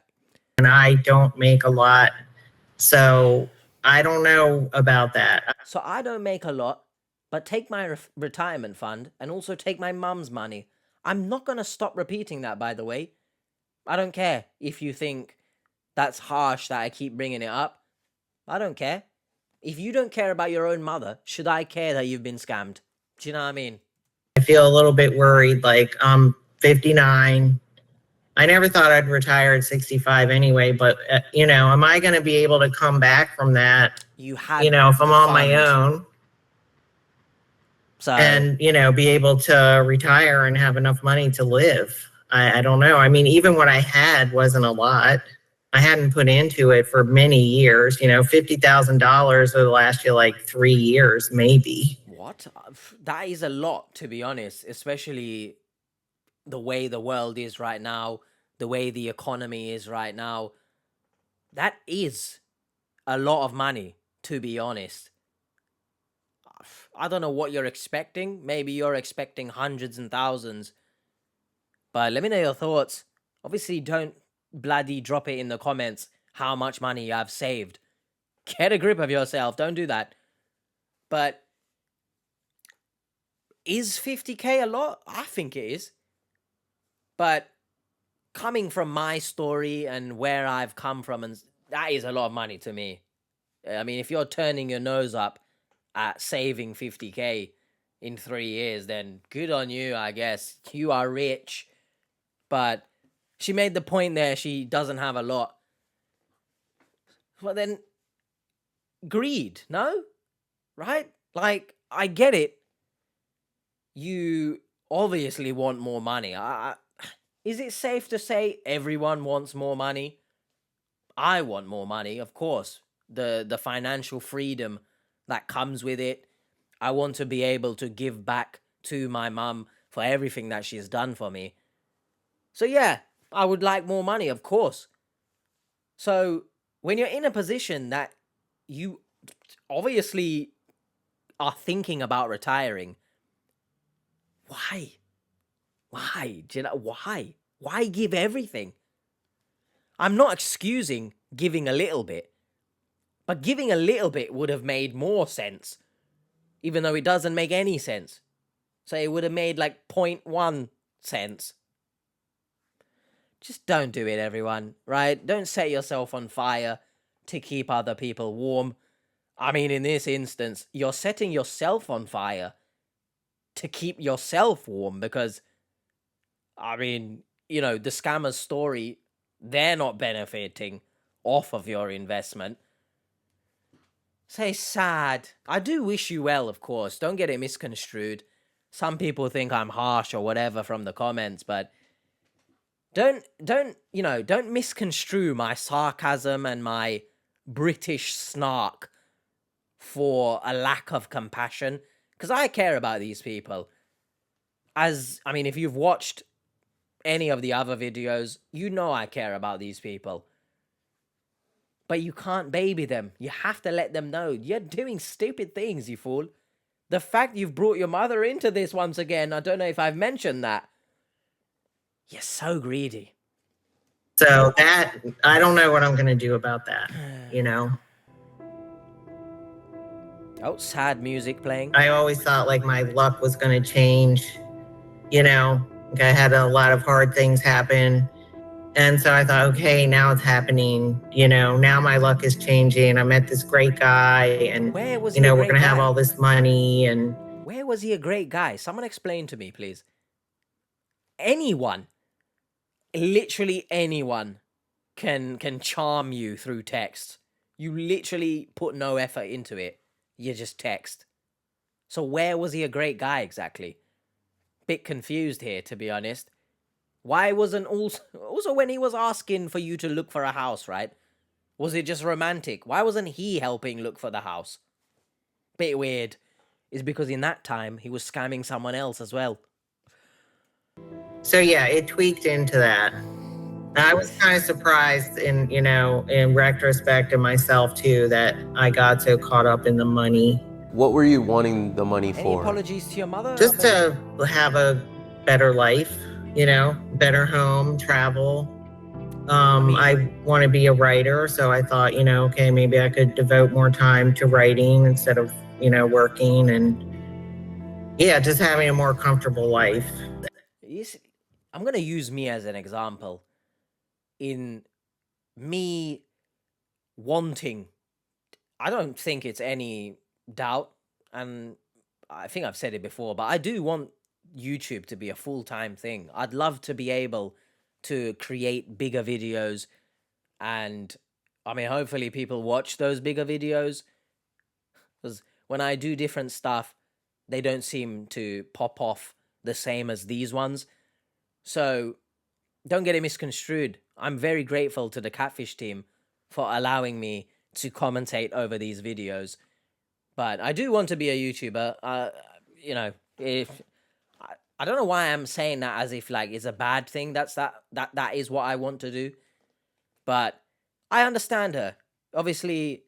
Speaker 2: And I don't make a lot, so I don't know about that.
Speaker 1: So I don't make a lot, but take my retirement fund and also take my mum's money. I'm not going to stop repeating that, by the way. I don't care if you think that's harsh that I keep bringing it up. I don't care. If you don't care about your own mother, should I care that you've been scammed? Do you know what I mean?
Speaker 2: I feel a little bit worried, like I'm 59. I never thought I'd retire at 65 anyway, but, you know, am I going to be able to come back from that,
Speaker 1: you have,
Speaker 2: you know, if I'm on my own?
Speaker 1: So,
Speaker 2: and, you know, be able to retire and have enough money to live. I don't know. I mean, even what I had wasn't a lot. I hadn't put into it for many years. You know, $50,000 would last you like 3 years, maybe.
Speaker 1: What? That is a lot, to be honest, especially the way the world is right now, the way the economy is right now. That is a lot of money, to be honest. I don't know what you're expecting. Maybe you're expecting hundreds and thousands. But let me know your thoughts. Obviously, don't bloody drop it in the comments how much money you have saved. Get a grip of yourself. Don't do that. But is 50k a lot? I think it is. But coming from my story and where I've come from, and that is a lot of money to me. I mean, if you're turning your nose up at saving 50k in 3 years, then good on you, I guess. You are rich. But she made the point there, she doesn't have a lot. Well, then, greed, no? Right? Like, I get it. You obviously want more money. Is it safe to say everyone wants more money? I want more money, of course. The financial freedom that comes with it. I want to be able to give back to my mum for everything that she's done for me. So yeah, I would like more money, of course. So when you're in a position that you obviously are thinking about retiring, why? Why? Do you know why? Why give everything? I'm not excusing giving a little bit, but giving a little bit would have made more sense, even though it doesn't make any sense. So it would have made like 0.1 cents. Just don't do it, everyone, right? Don't set yourself on fire to keep other people warm. I mean, in this instance, you're setting yourself on fire to keep yourself warm because, I mean, you know, the scammer's story, they're not benefiting off of your investment. Say sad. I do wish you well, of course. Don't get it misconstrued. Some people think I'm harsh or whatever from the comments, but don't misconstrue my sarcasm and my British snark for a lack of compassion, because I care about these people. If you've watched any of the other videos, you know I care about these people. but you can't baby them. You have to let them know you're doing stupid things, you fool. The fact you've brought your mother into this once again, I don't know if I've mentioned that. You're so greedy.
Speaker 2: So that, I don't know what I'm going to do about that, you know?
Speaker 1: Oh, sad music playing.
Speaker 2: I always thought like my luck was going to change, you know? Like I had a lot of hard things happen. And so I thought, okay, now it's happening. You know, now my luck is changing. I met this great guy and,
Speaker 1: Where was
Speaker 2: you
Speaker 1: he a
Speaker 2: know, we're
Speaker 1: great
Speaker 2: going to have
Speaker 1: guy?
Speaker 2: all this money. And
Speaker 1: Where was he a great guy? Someone explain to me, please. Anyone, literally anyone can charm you through text. You literally put no effort into it. You just text. So where was he a great guy exactly? Bit confused here, to be honest. Why wasn't also when he was asking for you to look for a house, right? Was it just romantic? Why wasn't he helping look for the house? Bit weird. Is because in that time he was scamming someone else as well.
Speaker 2: so, yeah, it tweaked into that. I was kind of surprised in, you know, in retrospect and myself too, that I got so caught up in the money.
Speaker 6: What were you wanting the money
Speaker 1: Any
Speaker 6: for?
Speaker 1: apologies to your mother?
Speaker 2: Just to have a better life, you know, better home, travel. I want to be a writer, so I thought, you know, okay, maybe I could devote more time to writing instead of, you know, working and, yeah, just having a more comfortable life.
Speaker 1: I'm going to use me as an example. In me wanting, I don't think it's any doubt, and I think I've said it before, but I do want YouTube to be a full-time thing. I'd love to be able to create bigger videos, and I mean, hopefully people watch those bigger videos, because when I do different stuff, they don't seem to pop off the same as these ones. So don't get it misconstrued. I'm very grateful to the Catfish team for allowing me to commentate over these videos. But I do want to be a YouTuber. You know, if I don't know why I'm saying that as if like it's a bad thing. That is what I want to do. But I understand her. Obviously,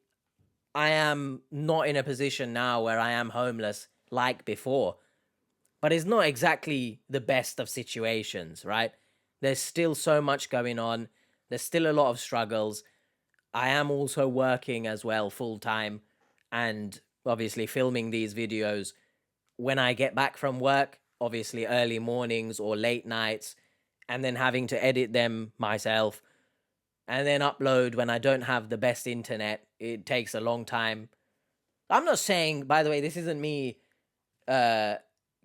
Speaker 1: I am not in a position now where I am homeless like before. But it's not exactly the best of situations, right? There's still so much going on. There's still a lot of struggles. I am also working as well full time and obviously filming these videos when I get back from work, obviously early mornings or late nights, and then having to edit them myself and then upload when I don't have the best internet. It takes a long time. I'm not saying, by the way, this isn't me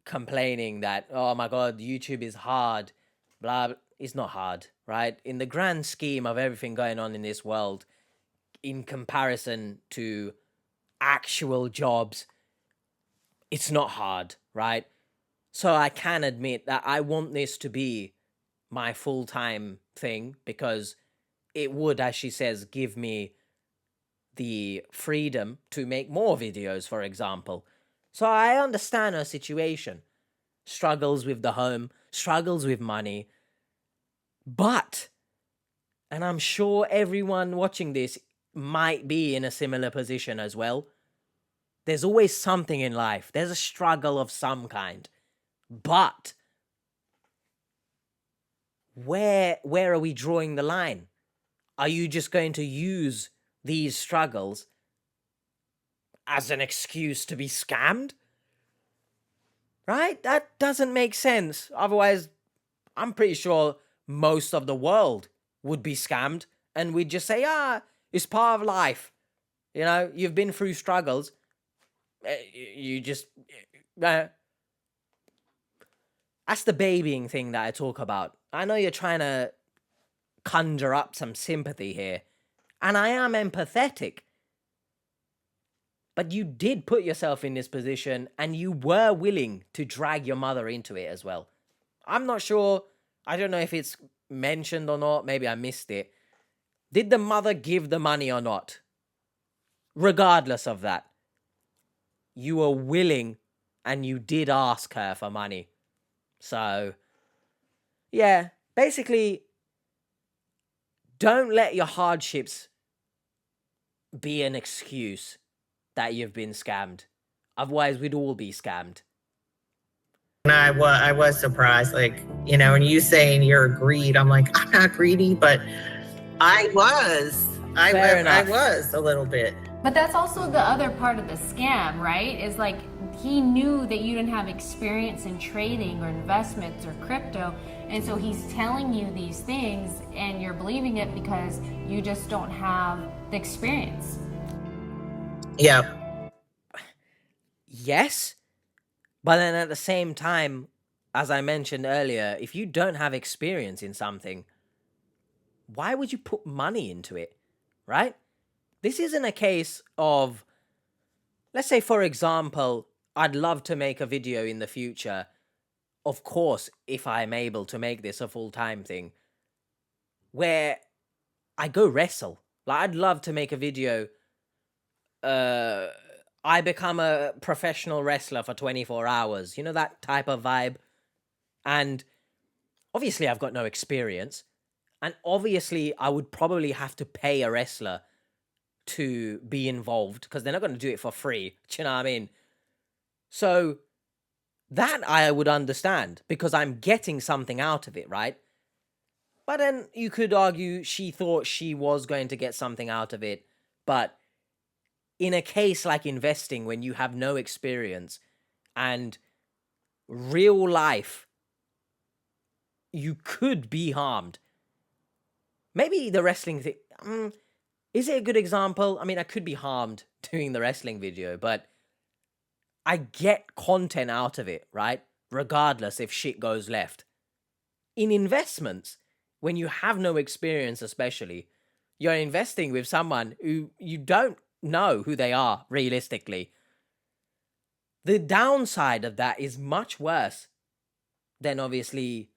Speaker 1: complaining that, oh my God, YouTube is hard, blah. It's not hard, right? In the grand scheme of everything going on in this world, in comparison to actual jobs, it's not hard, right? So I can admit that I want this to be my full-time thing because it would, as she says, give me the freedom to make more videos, for example. So I understand her situation. Struggles with the home, struggles with money. But, and I'm sure everyone watching this might be in a similar position as well. There's always something in life. There's a struggle of some kind. But where are we drawing the line? Are you just going to use these struggles as an excuse to be scammed? Right? That doesn't make sense. Otherwise, I'm pretty sure most of the world would be scammed and we'd just say, it's part of life. You know, you've been through struggles. You just... that's the babying thing that I talk about. I know you're trying to conjure up some sympathy here, and I am empathetic. But you did put yourself in this position, and you were willing to drag your mother into it as well. I'm not sure. I don't know if it's mentioned or not. Maybe I missed it. Did the mother give the money or not? Regardless of that, you were willing and you did ask her for money. So, yeah, basically, don't let your hardships be an excuse that you've been scammed. Otherwise, we'd all be scammed.
Speaker 2: And I was surprised, like, you know, and you saying you're greed, I'm like, I'm not greedy, but I was. I was a little bit.
Speaker 14: But that's also the other part of the scam, right? Is like he knew that you didn't have experience in trading or investments or crypto. And so he's telling you these things and you're believing it because you just don't have the experience.
Speaker 2: Yeah.
Speaker 1: Yes. But then at the same time, as I mentioned earlier, if you don't have experience in something, why would you put money into it, right? This isn't a case of, let's say, for example, I'd love to make a video in the future. Of course, if I'm able to make this a full-time thing, where I go wrestle. Like, I'd love to make a video, I become a professional wrestler for 24 hours. You know, that type of vibe. And obviously, I've got no experience. And obviously, I would probably have to pay a wrestler to be involved because they're not going to do it for free. Do you know what I mean? So that I would understand because I'm getting something out of it, right? But then you could argue she thought she was going to get something out of it. But in a case like investing, when you have no experience and real life, you could be harmed. Maybe the wrestling thing, is it a good example? I mean, I could be harmed doing the wrestling video, but I get content out of it, right? Regardless if shit goes left. In investments, when you have no experience especially, you're investing with someone who you don't know who they are realistically. The downside of that is much worse than obviously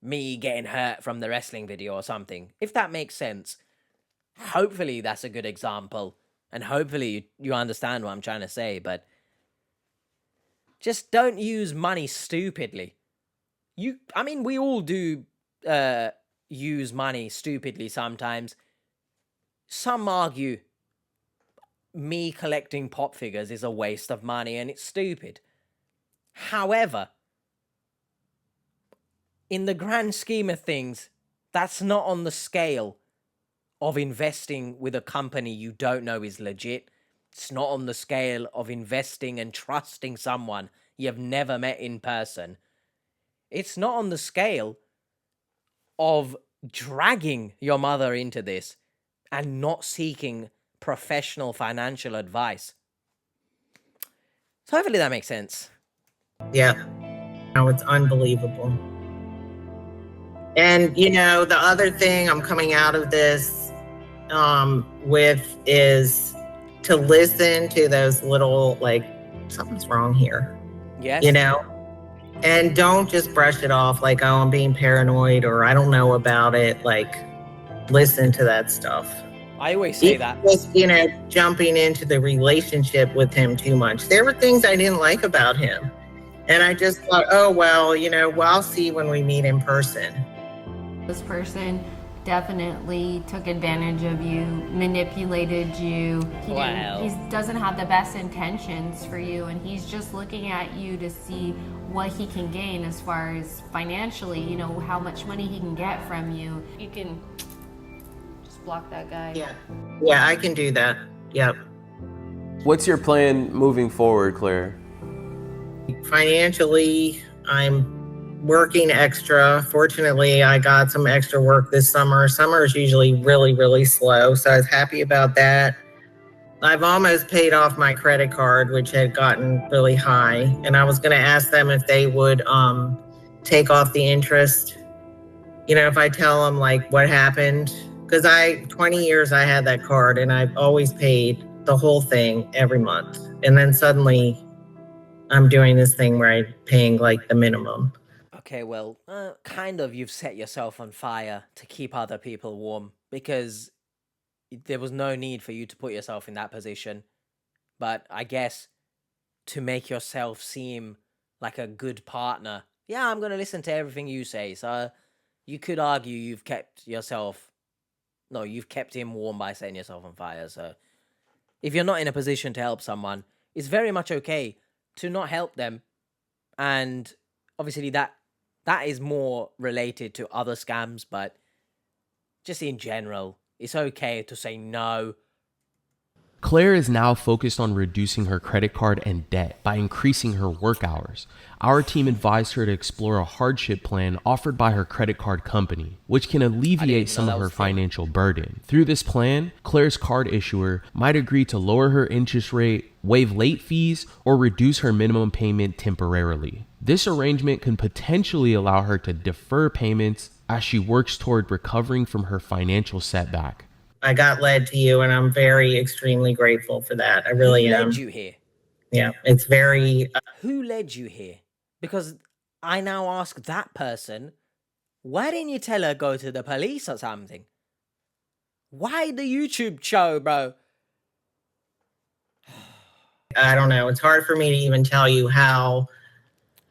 Speaker 1: me getting hurt from the wrestling video or something, if that makes sense. Hopefully that's a good example, and hopefully you understand what I'm trying to say, but just don't use money stupidly. I mean, we all do use money stupidly sometimes. Some argue me collecting pop figures is a waste of money and it's stupid. However, in the grand scheme of things, that's not on the scale of investing with a company you don't know is legit. It's not on the scale of investing and trusting someone you've never met in person. It's not on the scale of dragging your mother into this and not seeking professional financial advice. So hopefully that makes sense.
Speaker 2: Yeah. No, it's unbelievable. And, you know, the other thing I'm coming out of this with is to listen to those little, like, something's wrong here.
Speaker 1: Yes.
Speaker 2: You know? And don't just brush it off like, oh, I'm being paranoid or I don't know about it. Like, listen to that stuff.
Speaker 1: I always say that.
Speaker 2: Just, you know, jumping into the relationship with him too much. There were things I didn't like about him. And I just thought, oh, well, you know, I'll see when we meet in person.
Speaker 14: This person definitely took advantage of you, manipulated you. He doesn't have the best intentions for you, and he's just looking at you to see what he can gain as far as financially, you know, how much money he can get from you. You can just block that guy.
Speaker 2: Yeah, I can do that. Yep.
Speaker 6: What's your plan moving forward, Claire?
Speaker 2: Financially, I'm working extra. Fortunately, I got some extra work this summer. Summer is usually really, really slow, so I was happy about that. I've almost paid off my credit card, which had gotten really high, and I was going to ask them if they would take off the interest. You know, if I tell them like what happened, because 20 years I had that card, and I've always paid the whole thing every month, and then suddenly I'm doing this thing where I'm paying like the minimum.
Speaker 1: Okay, well, kind of you've set yourself on fire to keep other people warm because there was no need for you to put yourself in that position. But I guess to make yourself seem like a good partner, yeah, I'm going to listen to everything you say. So you could argue you've kept him warm by setting yourself on fire. So if you're not in a position to help someone, it's very much okay to not help them. And obviously that is more related to other scams, but just in general, it's okay to say no.
Speaker 3: Claire is now focused on reducing her credit card and debt by increasing her work hours. Our team advised her to explore a hardship plan offered by her credit card company, which can alleviate some of her financial burden. Through this plan, Claire's card issuer might agree to lower her interest rate, waive late fees, or reduce her minimum payment temporarily. This arrangement can potentially allow her to defer payments as she works toward recovering from her financial setback.
Speaker 2: I got led to you, and I'm very extremely grateful for that. I really am.
Speaker 1: Who led you here?
Speaker 2: Yeah, it's very...
Speaker 1: Who led you here? Because I now ask that person, why didn't you tell her go to the police or something? Why the YouTube show, bro?
Speaker 2: I don't know. It's hard for me to even tell you how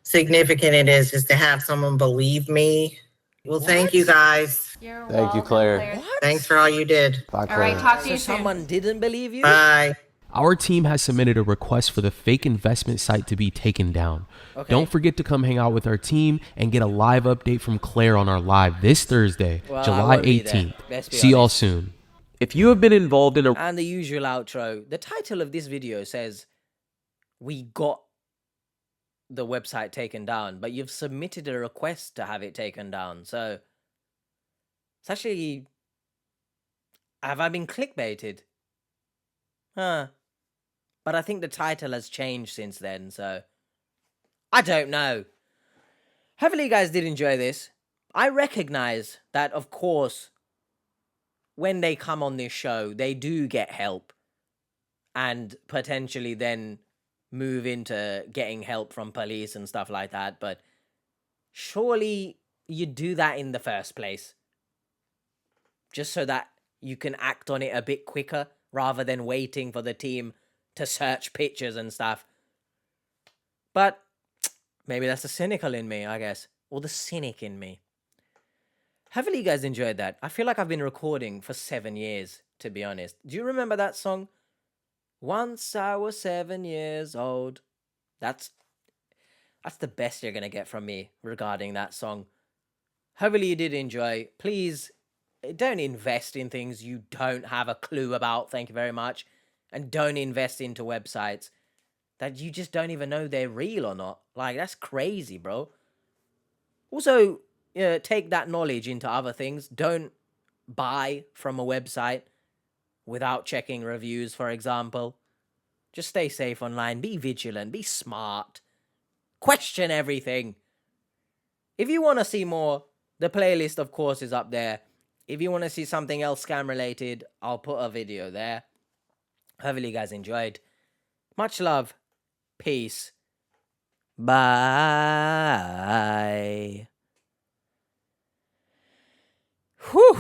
Speaker 2: significant it is just to have someone believe me. Well, thank you guys.
Speaker 14: You're
Speaker 6: Thank you, Claire.
Speaker 1: What?
Speaker 2: Thanks for all you did.
Speaker 6: Bye, Claire.
Speaker 14: All right, talk to you
Speaker 1: So
Speaker 14: soon.
Speaker 1: someone didn't believe you?
Speaker 2: Bye.
Speaker 3: Our team has submitted a request for the fake investment site to be taken down.
Speaker 1: Okay.
Speaker 3: Don't forget to come hang out with our team and get a live update from Claire on our live this Thursday,
Speaker 1: Well, I
Speaker 3: July
Speaker 1: won't be there.
Speaker 3: 18th.
Speaker 1: Let's be
Speaker 3: See y'all
Speaker 1: honest.
Speaker 3: soon.
Speaker 6: If you have been involved in a
Speaker 1: And the usual outro. The title of this video says, we got the website taken down, but you've submitted a request to have it taken down. So it's actually, have I been clickbaited? Huh. But I think the title has changed since then, so I don't know. Hopefully you guys did enjoy this. I recognize that, of course, when they come on this show, they do get help and potentially then move into getting help from police and stuff like that. But surely you do that in the first place, just so that you can act on it a bit quicker rather than waiting for the team to search pictures and stuff. But maybe that's the cynical in me, I guess, or the cynic in me. Hopefully you guys enjoyed that. I feel like I've been recording for 7 years, to be honest. Do you remember that song? Once I was 7 years old. That's the best you're going to get from me regarding that song. Hopefully you did enjoy. Please don't invest in things you don't have a clue about. Thank you very much. And don't invest into websites that you just don't even know they're real or not. Like, that's crazy, bro. Also, take that knowledge into other things. Don't buy from a website without checking reviews, for example. Just stay safe online. Be vigilant. Be smart. Question everything. If you want to see more, the playlist, of course, is up there. If you want to see something else scam related, I'll put a video there. Hopefully you guys enjoyed. Much love. Peace. Bye. Whew.